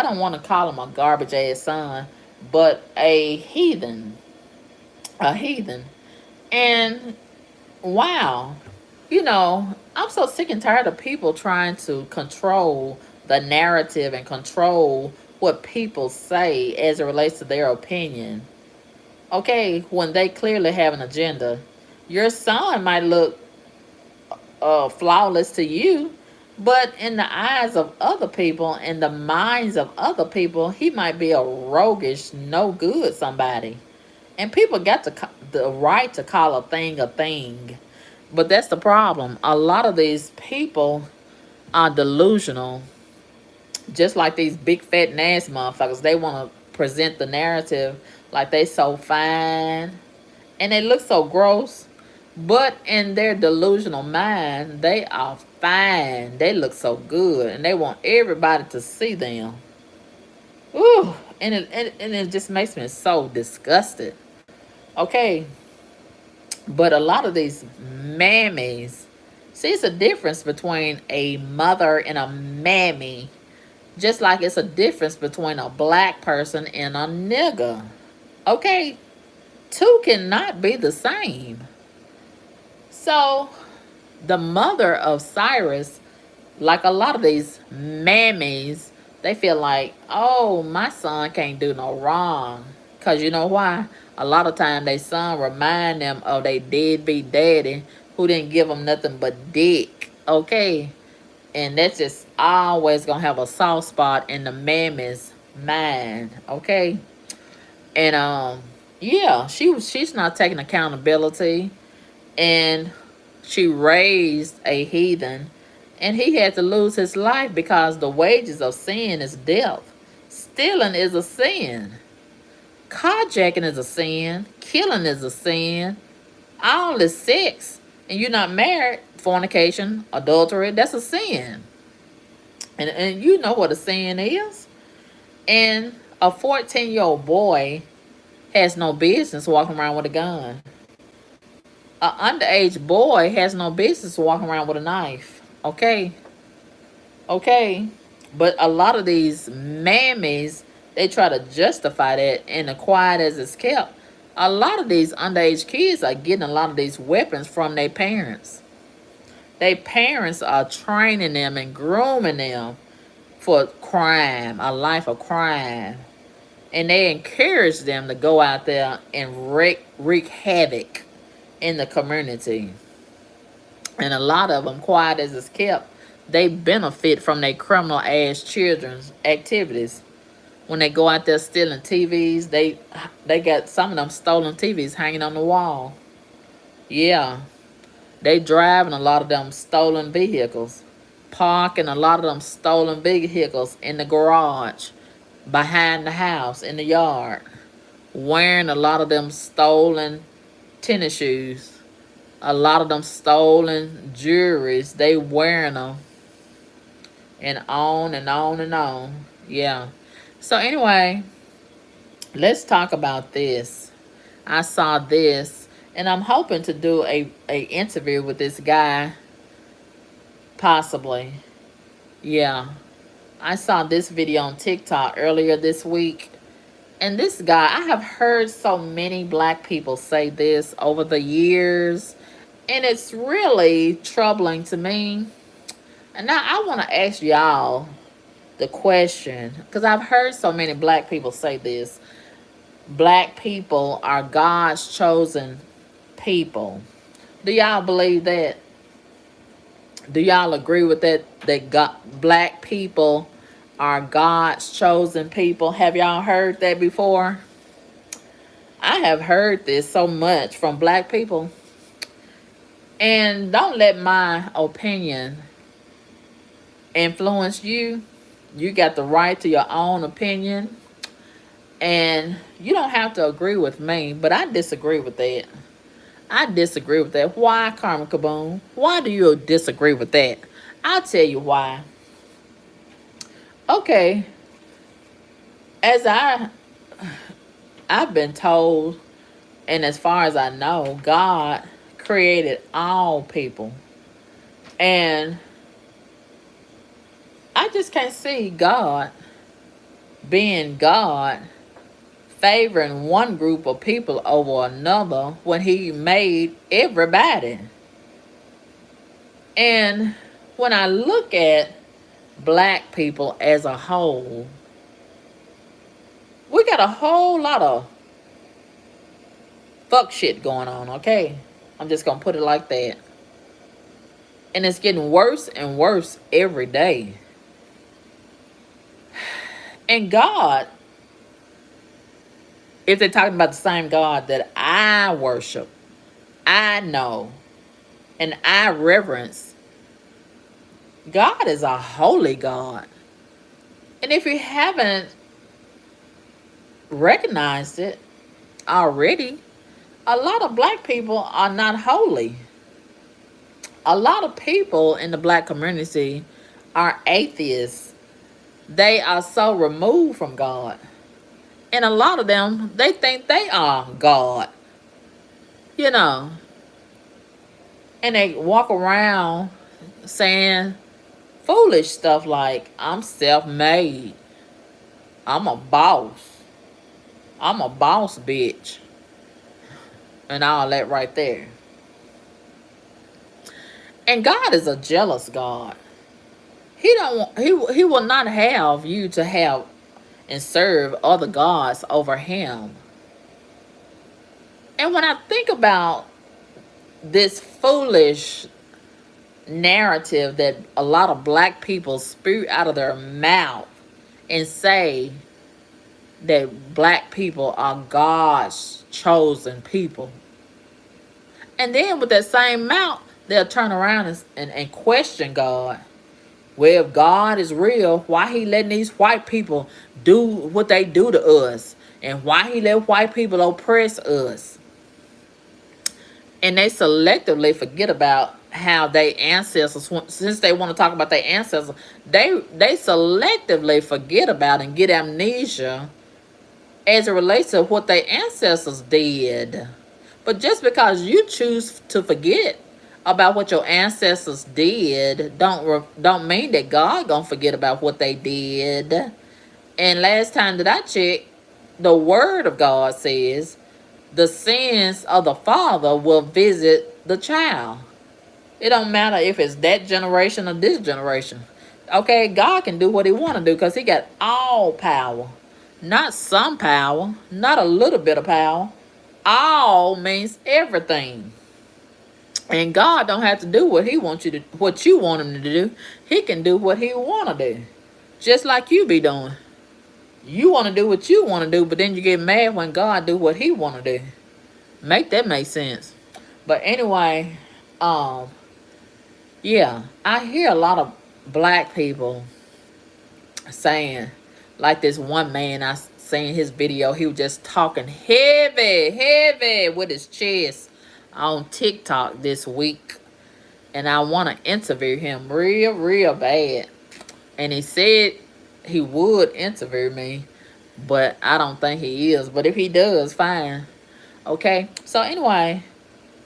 don't want to call him a garbage ass son, but a heathen. A heathen. And wow, I'm so sick and tired of people trying to control the narrative and control what people say as it relates to their opinion. Okay, when they clearly have an agenda. Your son might look flawless to you, but in the eyes of other people, in the minds of other people, he might be a roguish, no good somebody. And people got the right to call a thing a thing. But that's the problem. A lot of these people are delusional, just like these big fat nasty motherfuckers. They want to present the narrative like they so fine and they look so gross. But in their delusional mind, they are fine. They look so good, and they want everybody to see them. Ooh, and it just makes me so disgusted. Okay, but a lot of these mammies, see, it's a difference between a mother and a mammy, just like it's a difference between a black person and a nigga. Okay, two cannot be the same. So, the mother of Cyrus, like a lot of these mammies, they feel like, oh, my son can't do no wrong. Because you know why? A lot of time they son remind them of their deadbeat daddy who didn't give them nothing but dick. Okay? And that's just always going to have a soft spot in the mammy's mind. Okay? And, yeah, she's not taking accountability. And she raised a heathen, and he had to lose his life because the wages of sin is death. Stealing is a sin. Carjacking is a sin. Killing is a sin. All is sex. And you're not married, fornication, adultery, that's a sin. And you know what a sin is. And a 14-year-old boy has no business walking around with a gun. An underage boy has no business walking around with a knife. Okay? Okay? But a lot of these mammies, they try to justify that, and the quiet as it's kept. A lot of these underage kids are getting a lot of these weapons from their parents. Their parents are training them and grooming them for crime, a life of crime. And they encourage them to go out there and wreak havoc in the community. And a lot of them, quiet as it's kept, they benefit from their criminal ass children's activities. When they go out there stealing TVs, they got some of them stolen TVs hanging on the wall. Yeah, they driving a lot of them stolen vehicles, parking a lot of them stolen vehicles in the garage, behind the house, in the yard, wearing a lot of them stolen tennis shoes, a lot of them stolen jewelries. They wearing them, and on and on and on. Yeah. So anyway, let's talk about this. I saw this, and I'm hoping to do a interview with this guy, possibly. Yeah. I saw this video on TikTok earlier this week. And this guy, I have heard so many black people say this over the years, and it's really troubling to me. And now I want to ask y'all the question, because I've heard so many black people say this. Black people are God's chosen people. Do y'all believe that? Do y'all agree with that? That black people are God's chosen people? Have y'all heard that before? I have heard this so much from black people. And don't let my opinion influence you. You got the right to your own opinion. And you don't have to agree with me, but I disagree with that. I disagree with that. Why, Karma Kaboom? Why do you disagree with that? I'll tell you why. Okay. As I've been told, and as far as I know, God created all people. And I just can't see God being God favoring one group of people over another when he made everybody. And when I look at black people as a whole, we got a whole lot of fuck shit going on, okay? I'm just gonna put it like that. And it's getting worse and worse every day. And God, if they're talking about the same God that I worship, I know, and I reverence, God is a holy God. And if you haven't recognized it already, a lot of black people are not holy. A lot of people in the black community are atheists. They are so removed from God. And a lot of them, they think they are God. You know. And they walk around saying foolish stuff like, I'm self-made. I'm a boss. I'm a boss bitch. And all that right there. And God is a jealous God. He will not have you to have and serve other gods over him. And when I think about this foolish narrative that a lot of black people spew out of their mouth and say that black people are God's chosen people. And then with that same mouth, they'll turn around and question God. Well, if God is real, why he letting these white people do what they do to us? And why he let white people oppress us? And they selectively forget about how their ancestors, since they want to talk about their ancestors, they selectively forget about and get amnesia as it relates to what their ancestors did. But just because you choose to forget about what your ancestors did, don't mean that God gonna forget about what they did. And last time that I checked, the word of God says the sins of the father will visit the child. It don't matter if it's that generation or this generation. Okay, God can do what he want to do because he got all power. Not some power, not a little bit of power. All means everything. And God don't have to do what he wants you to, what you want him to do. He can do what he want to do. Just like you be doing. You want to do what you want to do, but then you get mad when God do what he want to do. Make that make sense. But anyway, yeah, I hear a lot of black people saying, like this one man I seen his video, he was just talking heavy with his chest on TikTok this week. And I want to interview him real bad. And he said he would interview me, but I don't think he is. But if he does, fine. Okay. So anyway,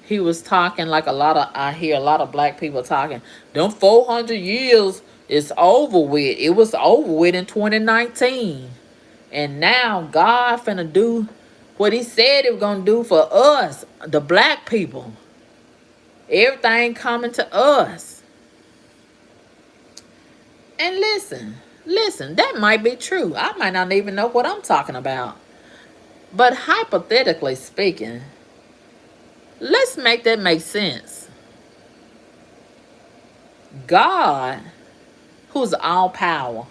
he was talking like I hear a lot of black people talking. Them 400 years is over with. It was over with in 2019. And now God finna do what he said he was gonna do for us, the black people. Everything coming to us. And listen, that might be true. I might not even know what I'm talking about. But hypothetically speaking, let's make that make sense. God, who's all power,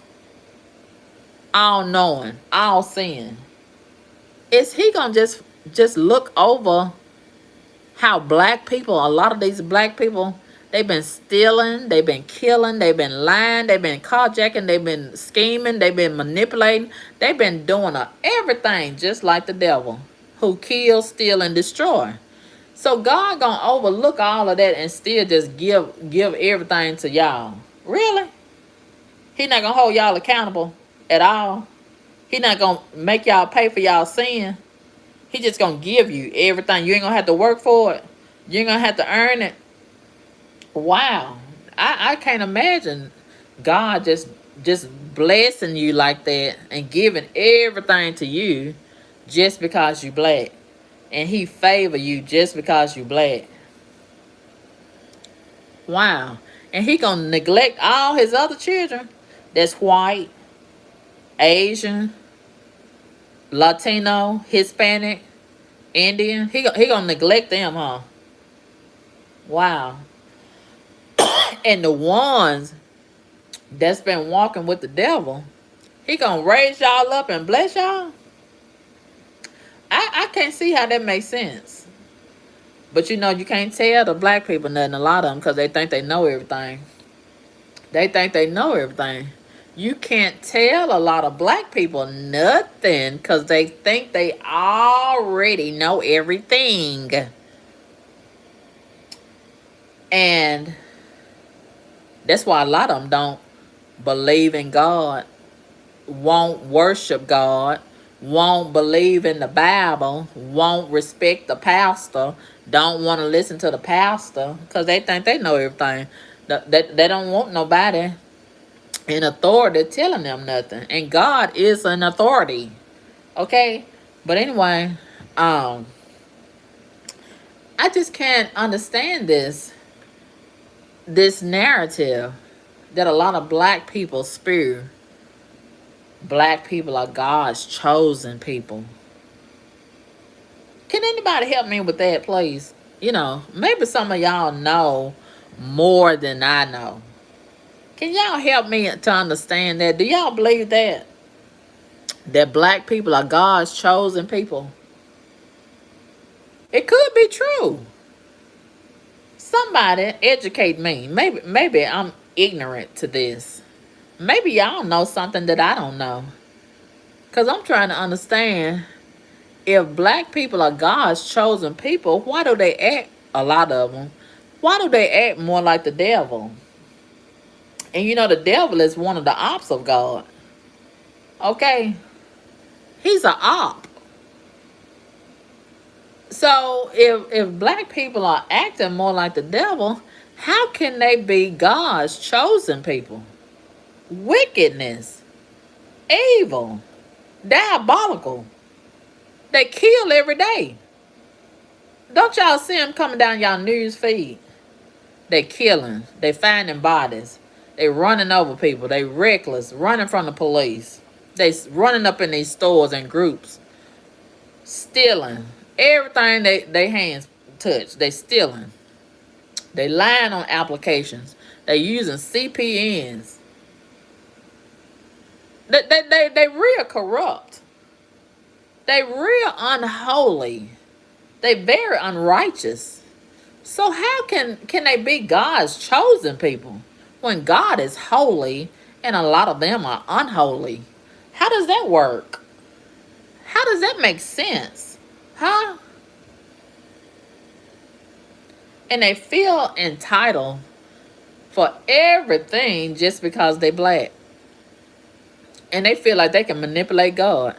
all knowing, all seeing, is he gonna just look over how black people, a lot of these black people, they've been stealing, they've been killing, they've been lying, they've been carjacking, they've been scheming, they've been manipulating, they've been doing everything just like the devil, who kills, steal, and destroy. So God gonna overlook all of that and still just give everything to y'all? Really? He not gonna hold y'all accountable at all? He not gonna make y'all pay for y'all sin? He just gonna give you everything. You ain't gonna have to work for it. You ain't gonna have to earn it. Wow. I can't imagine God just blessing you like that and giving everything to you just because you black. And he favor you just because you black. Wow. And he gonna neglect all his other children that's white, Asian, Latino, Hispanic, Indian. He gonna neglect them, huh? Wow. And the ones that's been walking with the devil, he gonna raise y'all up and bless y'all? I can't see how that makes sense. But you can't tell the black people nothing, a lot of them, because they think they know everything. They think they know everything. You can't tell a lot of black people nothing because they think they already know everything. And that's why a lot of them don't believe in God, won't worship God, won't believe in the Bible, won't respect the pastor, don't want to listen to the pastor because they think they know everything. They don't want nobody in authority telling them nothing. And God is an authority. Okay? But anyway, I just can't understand this narrative that a lot of black people spew. Black people are God's chosen people. Can anybody help me with that, please? Maybe some of y'all know more than I know. Can y'all help me to understand that? Do y'all believe that? That black people are God's chosen people? It could be true. Somebody educate me. Maybe I'm ignorant to this. Maybe y'all know something that I don't know. Because I'm trying to understand, if black people are God's chosen people, why do they act, a lot of them, why do they act more like the devil? And the devil is one of the ops of God. Okay? He's a op. So if black people are acting more like the devil, how can they be God's chosen people? Wickedness, evil, diabolical. They kill every day. Don't y'all see them coming down y'all news feed? They killing. They finding bodies. They running over people. They reckless, running from the police. They running up in these stores in groups, stealing everything they hands touch. They stealing. They lying on applications. They using CPNs. They real corrupt. They real unholy. They very unrighteous. So how can they be God's chosen people when God is holy and a lot of them are unholy? How does that work? How does that make sense? Huh? And they feel entitled for everything just because they black. And they feel like they can manipulate God.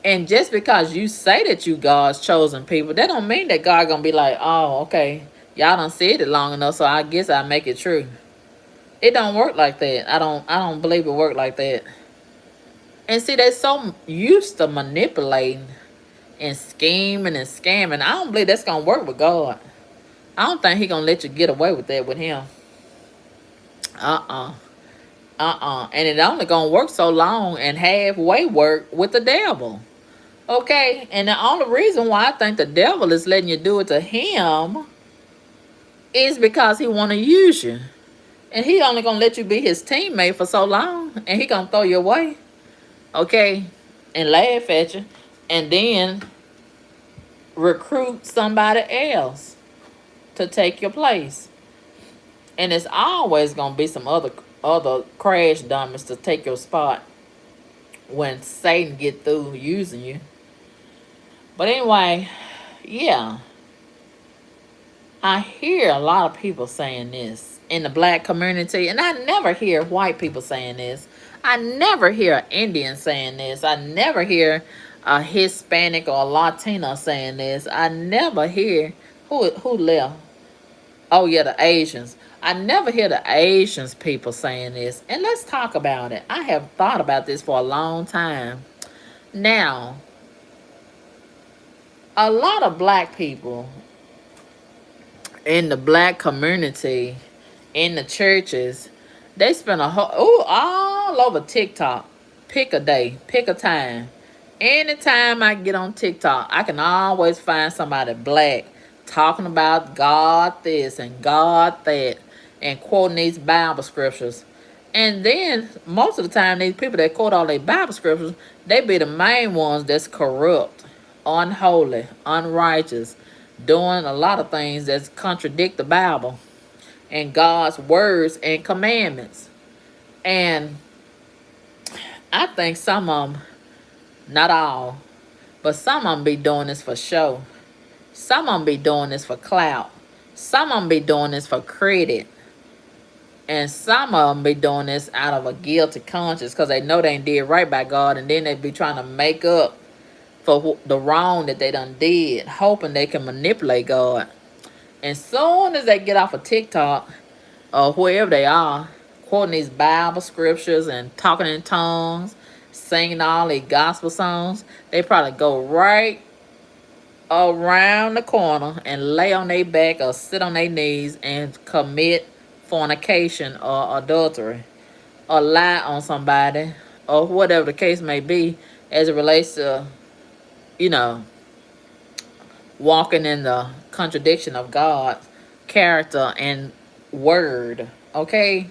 And just because you say that you God's chosen people, that don't mean that God gonna be like, oh, okay, y'all done said it long enough, so I guess I'll make it true. It don't work like that. I don't believe it work like that. And see, they're so used to manipulating and scheming and scamming. I don't believe that's gonna work with God. I don't think he gonna let you get away with that with him. And it only gonna work so long and halfway work with the devil. Okay, and the only reason why I think the devil is letting you do it to him is because he want to use you. And he only going to let you be his teammate for so long. And he going to throw you away. Okay, and laugh at you. And then recruit somebody else to take your place. And it's always going to be some other crash dummies to take your spot when Satan get through using you. But anyway, yeah. I hear a lot of people saying this in the black community, and I never hear white people saying this. I never hear an Indian saying this. I never hear a Hispanic or a Latino saying this. I never hear who left. Oh yeah, the Asians. I never hear the Asians people saying this. And let's talk about it. I have thought about this for a long time. Now, a lot of black people in the black community, in the churches, they spend all over TikTok. Pick a day, pick a time. Anytime I get on TikTok, I can always find somebody black talking about God this and God that and quoting these Bible scriptures. And then most of the time, these people that quote all their Bible scriptures, they be the main ones that's corrupt, unholy, unrighteous, doing a lot of things that contradict the Bible and God's words and commandments. And I think some of them, not all, but some of them be doing this for show. Some of them be doing this for clout. Some of them be doing this for credit. And some of them be doing this out of a guilty conscience because they know they ain't did right by God, and then they be trying to make up for the wrong that they done did, hoping they can manipulate God. And soon as they get off of TikTok or wherever they are, quoting these Bible scriptures and talking in tongues, singing all these gospel songs, they probably go right around the corner and lay on their back or sit on their knees and commit fornication or adultery or lie on somebody or whatever the case may be as it relates to, walking in the contradiction of God's character and word. Okay?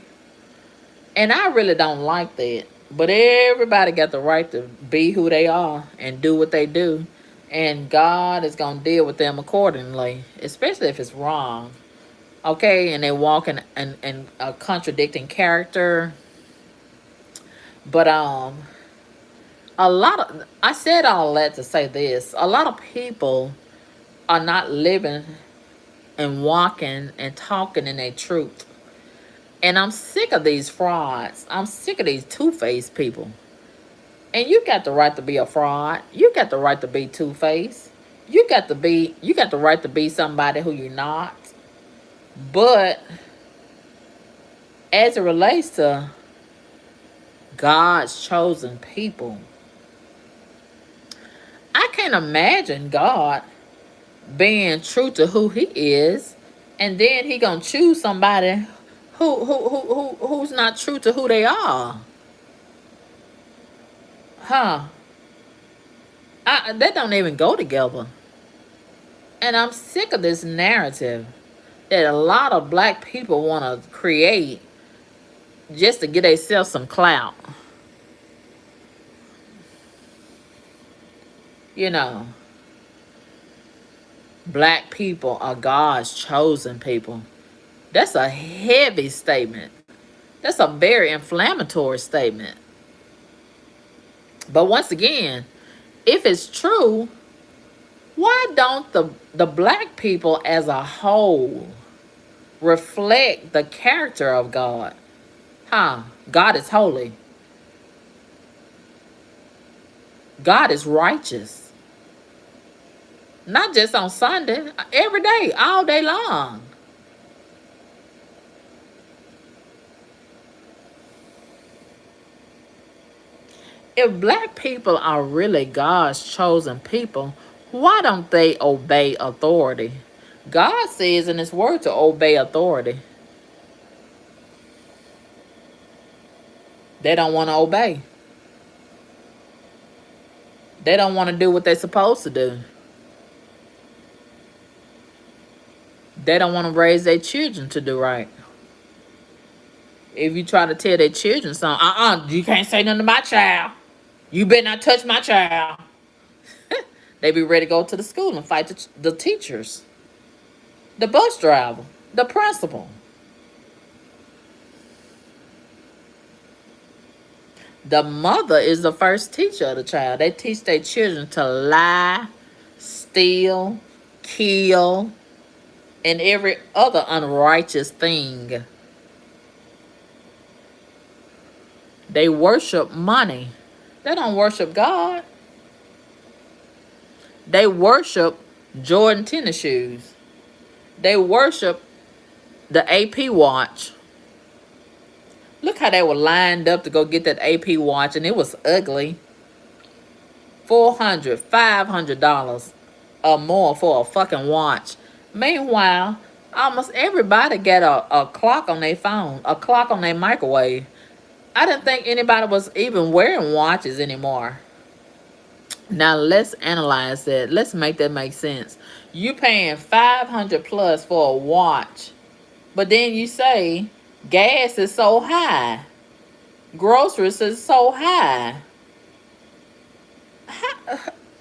And I really don't like that. But everybody got the right to be who they are and do what they do. And God is going to deal with them accordingly, especially if it's wrong. Okay? And they walk in a contradicting character. But I said all that to say this. A lot of people are not living and walking and talking in their truth. And I'm sick of these frauds. I'm sick of these two-faced people. And you got the right to be a fraud. You got the right to be two-faced. You got the right to be somebody who you're not. But as it relates to God's chosen people, I can't imagine God being true to who he is, and then he gonna choose somebody who's not true to who they are. Huh. That don't even go together. And I'm sick of this narrative that a lot of black people want to create just to get themselves some clout. You know, black people are God's chosen people. That's a heavy statement. That's a very inflammatory statement. But once again, if it's true, why don't the black people as a whole reflect the character of God? God is holy. God is righteous. Not just on Sunday, every day, all day long. If black people are really God's chosen people, why don't they obey authority? God says in his word to obey authority. They don't want to obey. They don't want to do what they're supposed to do. They don't want to raise their children to do right. If you try to tell their children something, you can't say nothing to my child. You better not touch my child. They be ready to go to the school and fight the teachers, the bus driver, the principal. The mother is the first teacher of the child. They teach their children to lie, steal, kill, and every other unrighteous thing. They worship money. They don't worship God. They worship Jordan tennis shoes. They worship the AP watch. Look how they were lined up to go get that AP watch, and it was ugly. $400, $500 or more for a fucking watch. Meanwhile, almost everybody got a clock on their phone, a clock on their microwave. I didn't think anybody was even wearing watches anymore. Now let's analyze that. Let's make that make sense. You paying $500 plus for a watch, but then you say gas is so high, groceries is so high.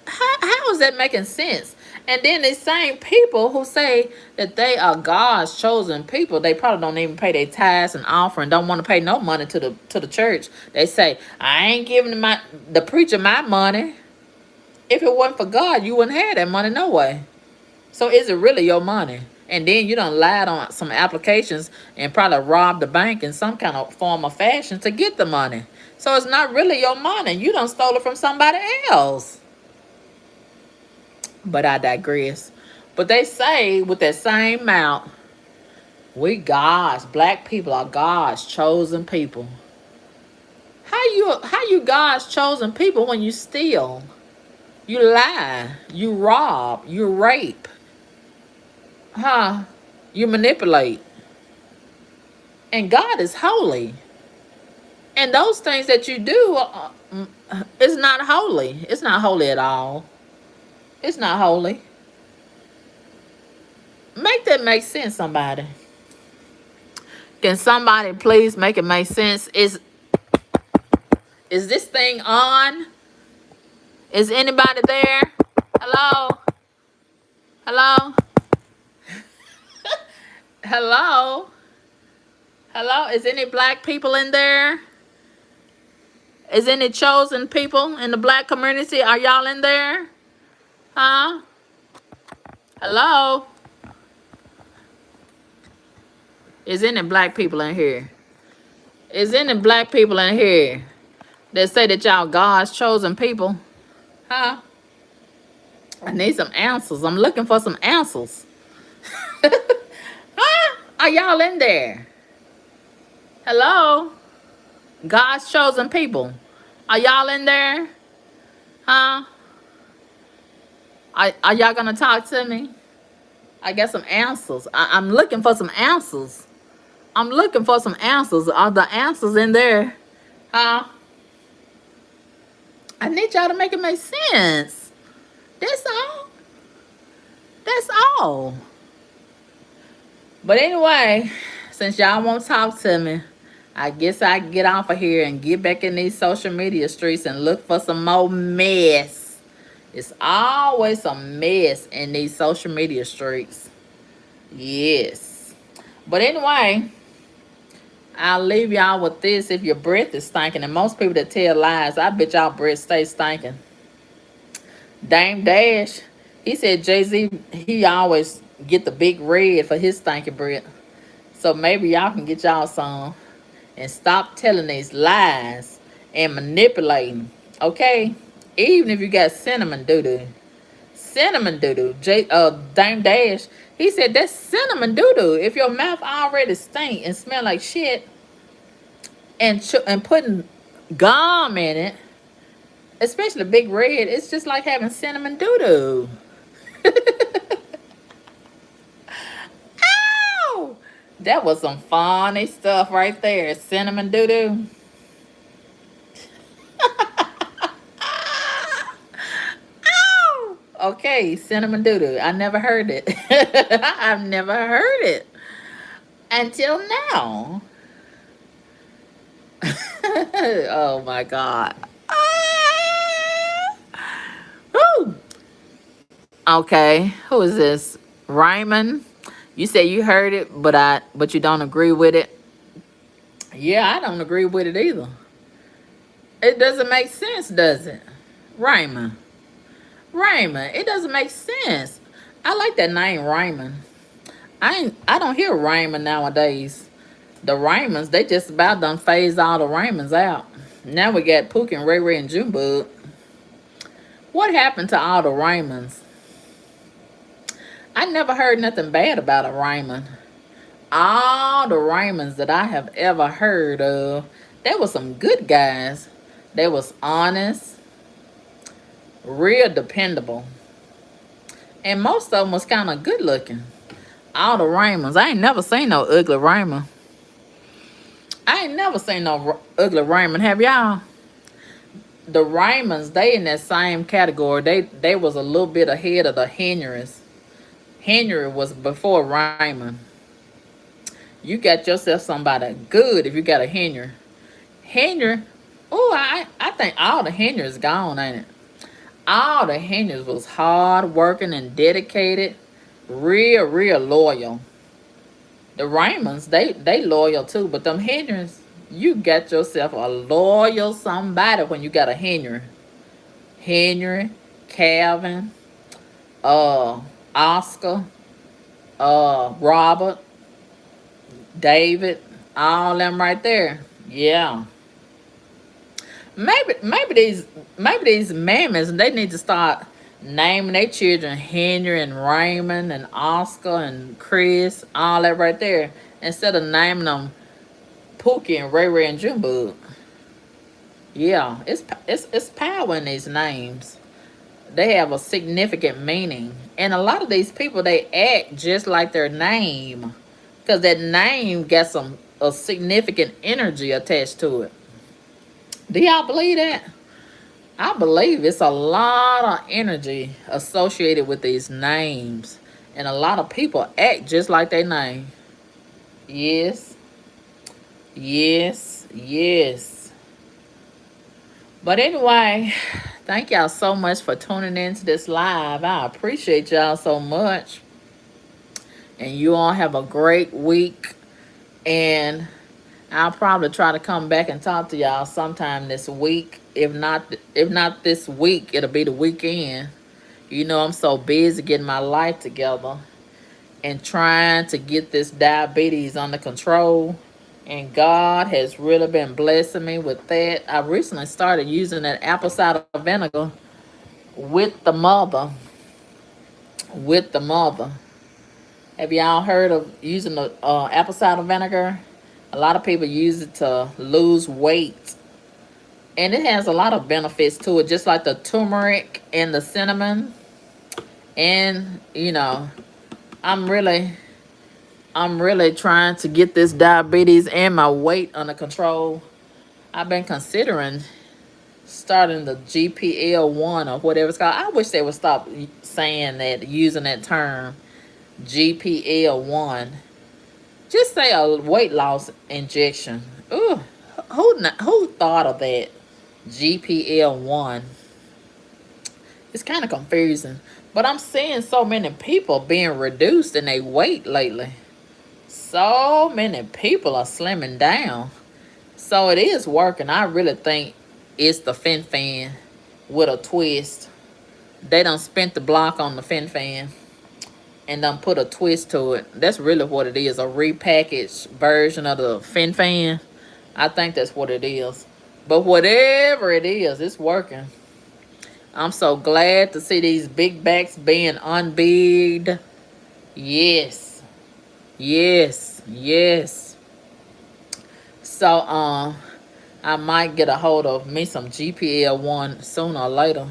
How is that making sense? And then the same people who say that they are God's chosen people, they probably don't even pay their tithes and offering, don't want to pay no money to the church. They say, I ain't giving the preacher my money. If it wasn't for God, you wouldn't have that money no way. So is it really your money? And then you done lied on some applications and probably robbed the bank in some kind of form or fashion to get the money. So it's not really your money. You done stole it from somebody else. But I digress. But they say with that same mouth, black people are God's chosen people. How you God's chosen people when you steal, you lie, you rob, you rape, you manipulate? And God is holy. And those things that you do is not holy. It's not holy at all. It's not holy. Make that make sense, somebody. Can somebody please make it make sense? Is this thing on? Is anybody there? Hello? Hello? Hello? Hello? Is any black people in there? Is any chosen people in the black community? Are y'all in there? Huh? Hello? Is any black people in here? Is any black people in here? They say that y'all God's chosen people. Huh? I need some answers. I'm looking for some answers. Huh? Are y'all in there? Hello? God's chosen people. Are y'all in there? Huh? Are y'all gonna talk to me? I got some answers. I'm looking for some answers. I'm looking for some answers. Are the answers in there? Huh? I need y'all to make it make sense. That's all. That's all. But anyway, since y'all won't talk to me, I guess I get off of here and get back in these social media streets and look for some more mess. It's always some mess in these social media streets. Yes. But anyway, I'll leave y'all with this. If your breath is stinking, and most people that tell lies, I bet y'all breath stays stinking. Dame Dash, he said Jay-Z, he always get the big red for his stinking breath. So maybe y'all can get y'all some and stop telling these lies and manipulating. Okay? Even if you got cinnamon doo-doo. Cinnamon doo-doo. Dame Dash, he said that's cinnamon doo-doo. If your mouth already stink and smell like shit and putting gum in it, especially big red, it's just like having cinnamon doo-doo. Ow! That was some funny stuff right there. Cinnamon doo-doo. Ow! Okay, cinnamon doo-doo. I never heard it. I've never heard it until now. Oh my God. Woo! Okay, who is this? Ryman? You say you heard it, but you don't agree with it. Yeah, I don't agree with it either. It doesn't make sense, does it? Ryman. Ryman. It doesn't make sense. I like that name, Ryman. I don't hear Ryman nowadays. The Rymans, they just about done phased all the Rymans out. Now we got Pookie and Ray Ray and Junebug. What happened to all the Rymans? I never heard nothing bad about a Ryman. All the Rymans that I have ever heard of, they were some good guys. They was honest, real dependable. And most of them was kind of good looking. All the Rymans. I ain't never seen no ugly Ryman. I ain't never seen no ugly Ryman. Have y'all? The Rymans, they in that same category. They was a little bit ahead of the Henrys. Henry was before Ryman. You got yourself somebody good if you got a Henry. Henry, oh, I think all the Henrys gone, ain't it? All the Henrys was hard working and dedicated, real loyal. The Rymans, they loyal too, but them Henrys, you got yourself a loyal somebody when you got a Henry. Henry, Calvin, Oscar, Robert, David, all them right there. Yeah. Maybe these mammies, they need to start naming their children Henry and Raymond and Oscar and Chris, all that right there, instead of naming them Pookie and Ray Ray and Junebug. Yeah, it's power in these names. They have a significant meaning, and a lot of these people, they act just like their name, because that name got a significant energy attached to it. Do y'all believe that? I believe it's a lot of energy associated with these names. And a lot of people act just like their name. Yes. Yes. Yes. But anyway, thank y'all so much for tuning into this live. I appreciate y'all so much. And you all have a great week. And I'll probably try to come back and talk to y'all sometime this week. If not this week, it'll be the weekend. You know, I'm so busy getting my life together and trying to get this diabetes under control. And God has really been blessing me with that. I recently started using that apple cider vinegar with the mother. With the mother. Have y'all heard of using the apple cider vinegar? A lot of people use it to lose weight. And it has a lot of benefits to it, just like the turmeric and the cinnamon. And, I'm really I'm really trying to get this diabetes and my weight under control. I've been considering starting the GPL1 or whatever it's called. I wish they would stop saying that, using that term, GPL1. Just say a weight loss injection. Ooh, who thought of that? GPL1. It's kind of confusing. But I'm seeing so many people being reduced in their weight lately. So many people are slimming down. So it is working. I really think it's the Fen-Phan with a twist. They done spent the block on the Fen-Phan and done put a twist to it. That's really what it is, a repackaged version of the Fen-Phan. I think that's what it is. But whatever it is, it's working. I'm so glad to see these big backs being unbigged. Yes. Yes. Yes. So, I might get a hold of me some GPL1 sooner or later.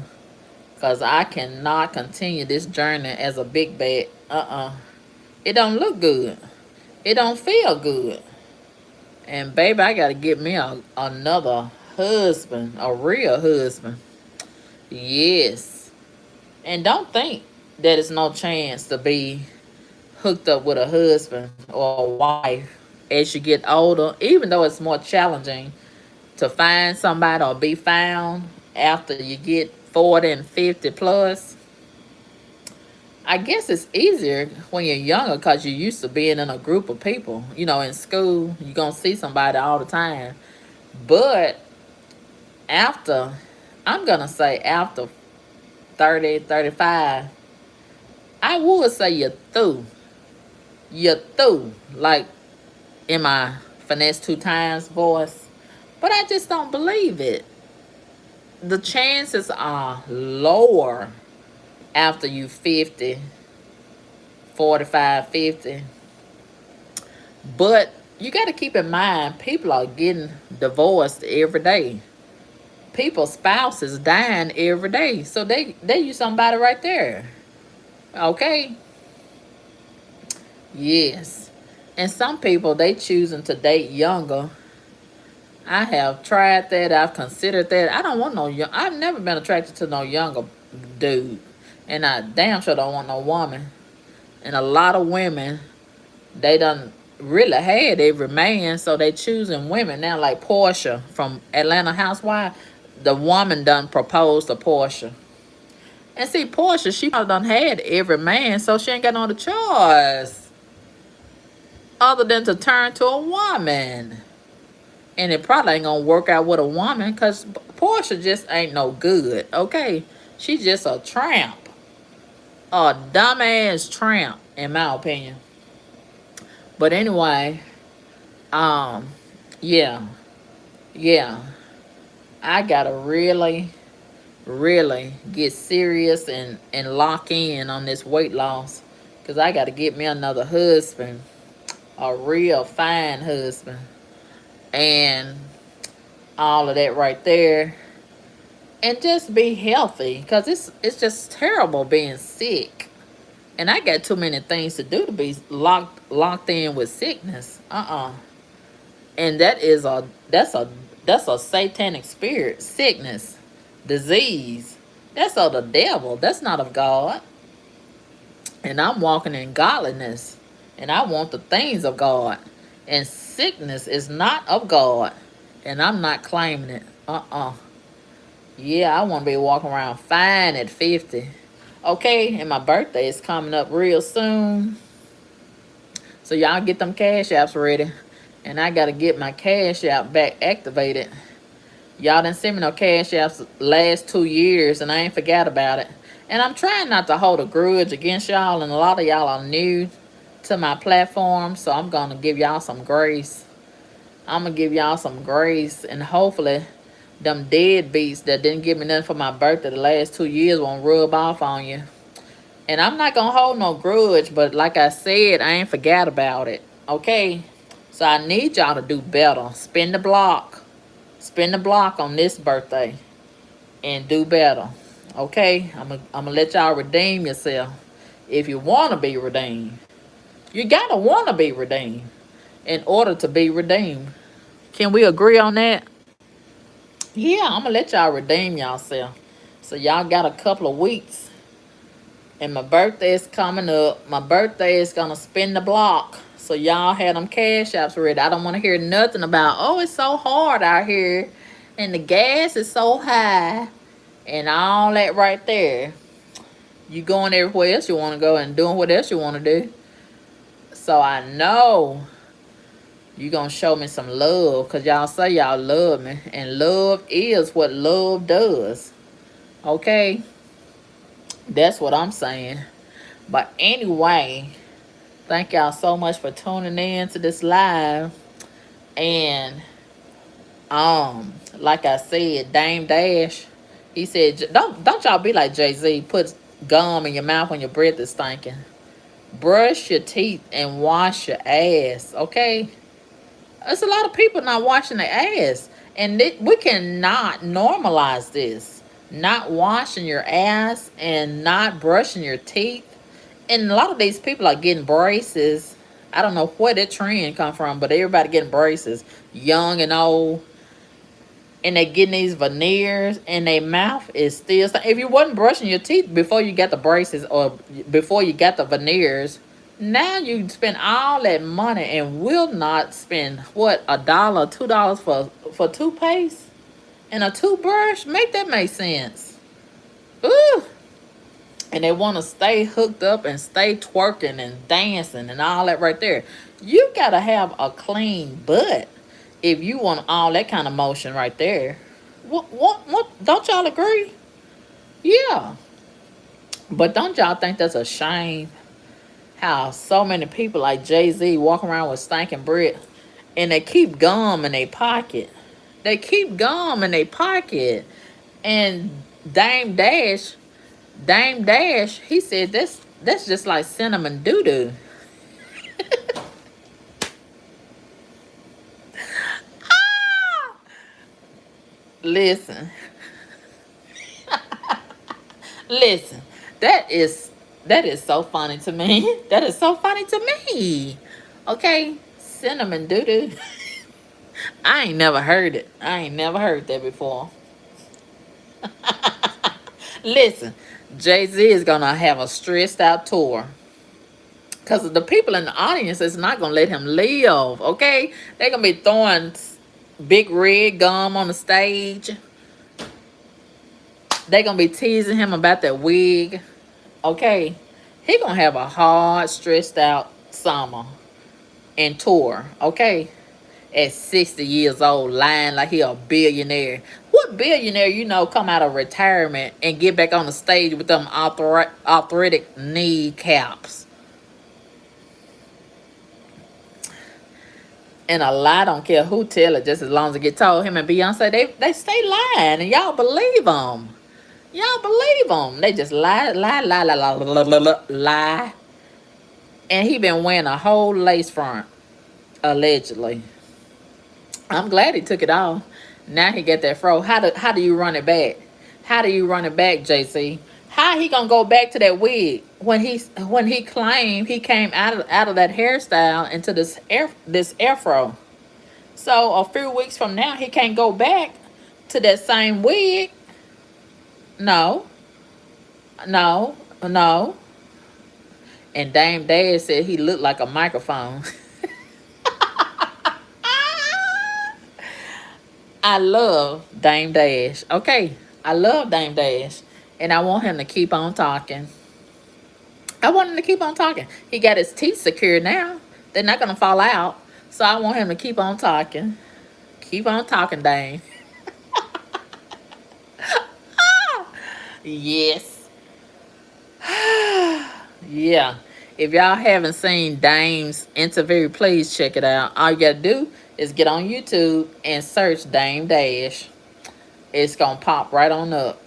Because I cannot continue this journey as a big bag. It don't look good. It don't feel good. And baby, I got to get me another husband. A real husband. Yes. And don't think that it's no chance to be hooked up with a husband or a wife as you get older. Even though it's more challenging to find somebody or be found after you get 40 and 50 plus. I guess it's easier when you're younger because you're used to being in a group of people. In school, you're going to see somebody all the time. But after, I'm going to say after 30, 35, I would say you're through. You're through. Like in my finesse two times voice. But I just don't believe it. The chances are lower after you 50, 45, 50. But you got to keep in mind, people are getting divorced every day. People's spouses dying every day. So they use somebody right there. Okay? Yes. And some people, they choosing to date younger. I have tried that. I've considered that. I don't want no young. I've never been attracted to no younger dude. And I damn sure don't want no woman. And a lot of women, they done really had every man, so they choosing women now. Like Portia from Atlanta Housewives, the woman done proposed to Portia. And see, Portia, she probably done had every man, so she ain't got no other choice other than to turn to a woman. And it probably ain't gonna work out with a woman because Portia just ain't no good, okay? She just a tramp. A dumbass tramp, in my opinion. But anyway, yeah. I gotta really, really get serious and lock in on this weight loss. Because I gotta get me another husband. A real fine husband. And all of that right there. And just be healthy. Because it's just terrible being sick. And I got too many things to do to be locked in with sickness. And that's a satanic spirit, sickness, disease. That's of the devil. That's not of God. And I'm walking in godliness. And I want the things of God. And sickness is not of God. And I'm not claiming it. Yeah, I want to be walking around fine at 50. Okay, and my birthday is coming up real soon. So y'all get them cash apps ready. And I got to get my cash app back activated. Y'all didn't send me no cash apps last 2 years, and I ain't forgot about it. And I'm trying not to hold a grudge against y'all, and a lot of y'all are new to my platform, so I'm going to give y'all some grace. I'm gonna give y'all some grace, and hopefully them deadbeats that didn't give me nothing for my birthday the last 2 years won't rub off on you. And I'm not gonna hold no grudge, but like I said, I ain't forgot about it. Okay? So I need y'all to do better. Spin the block. Spin the block on this birthday and do better. Okay? I'm gonna let y'all redeem yourself. If you wanna be redeemed. You gotta wanna be redeemed in order to be redeemed. Can we agree on that? Yeah, I'm gonna let y'all redeem yourself. So y'all got a couple of weeks. And my birthday is coming up. My birthday is gonna spin the block. So y'all had them cash apps ready. I don't want to hear nothing about, oh, it's so hard out here. And the gas is so high. And all that right there. You going everywhere else you want to go and doing what else you want to do. So I know you gonna show me some love. Because y'all say y'all love me. And love is what love does. Okay? That's what I'm saying. But anyway, thank y'all so much for tuning in to this live. And like I said, Dame Dash, he said, don't y'all be like Jay-Z, put gum in your mouth when your breath is stinking. Brush your teeth and wash your ass, okay? There's a lot of people not washing their ass. And we cannot normalize this. Not washing your ass and not brushing your teeth. And a lot of these people are getting braces. I don't know where that trend come from, but everybody getting braces, young and old. And they getting these veneers, and their mouth is still. If you wasn't brushing your teeth before you got the braces or before you got the veneers, now you spend all that money and will not spend what, $1, $2 for toothpaste and a toothbrush. Make that make sense. Ooh. And they want to stay hooked up and stay twerking and dancing and all that right there. You got to have a clean butt if you want all that kind of motion right there. What? Don't y'all agree? Yeah. But don't y'all think that's a shame how so many people like Jay-Z walk around with stinking breath and they keep gum in their pocket. They keep gum in their pocket. And Dame Dash Dame Dash, he said that's just like cinnamon doo-doo. Listen, listen, that is so funny to me. That is so funny to me. Okay, cinnamon doo-doo. I ain't never heard it. I ain't never heard that before. Listen, Jay-Z is gonna have a stressed out tour. Because the people in the audience is not going to let him live, okay? They're going to be throwing big red gum on the stage. They're going to be teasing him about that wig, okay? He going to have a hard, stressed out summer and tour, okay? At 60 years old, lying like he a billionaire. What billionaire you know come out of retirement and get back on the stage with them arthritic kneecaps? And a lie don't care who tell it, just as long as it get told. Him and Beyonce, they stay lying, and y'all believe them. Y'all believe them. They just lie. And he been wearing a whole lace front, allegedly. I'm glad he took it off. Now he got that fro. How do you run it back? How do you run it back, JC? How he gonna go back to that wig when he claimed he came out of that hairstyle into this afro? So a few weeks from now, he can't go back to that same wig. No, no, no. And Dame Dash said he looked like a microphone. I love Dame Dash. Okay, I love Dame Dash. And I want him to keep on talking. I want him to keep on talking. He got his teeth secured now. They're not going to fall out. So I want him to keep on talking. Keep on talking, Dame. Yes. Yeah. If y'all haven't seen Dame's interview, please check it out. All you gotta do is get on YouTube and search Dame Dash. It's gonna pop right on up.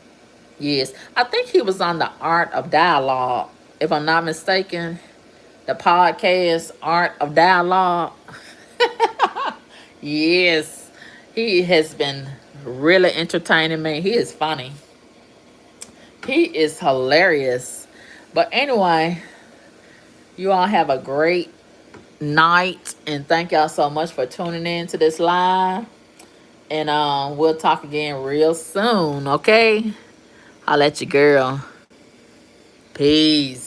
Yes, I think he was on the Art of Dialogue, if I'm not mistaken. The podcast Art of Dialogue. Yes, he has been really entertaining me. He is funny. He is hilarious. But anyway, you all have a great night, and thank y'all so much for tuning in to this live. And we'll talk again real soon, okay? I'll let you girl. Peace.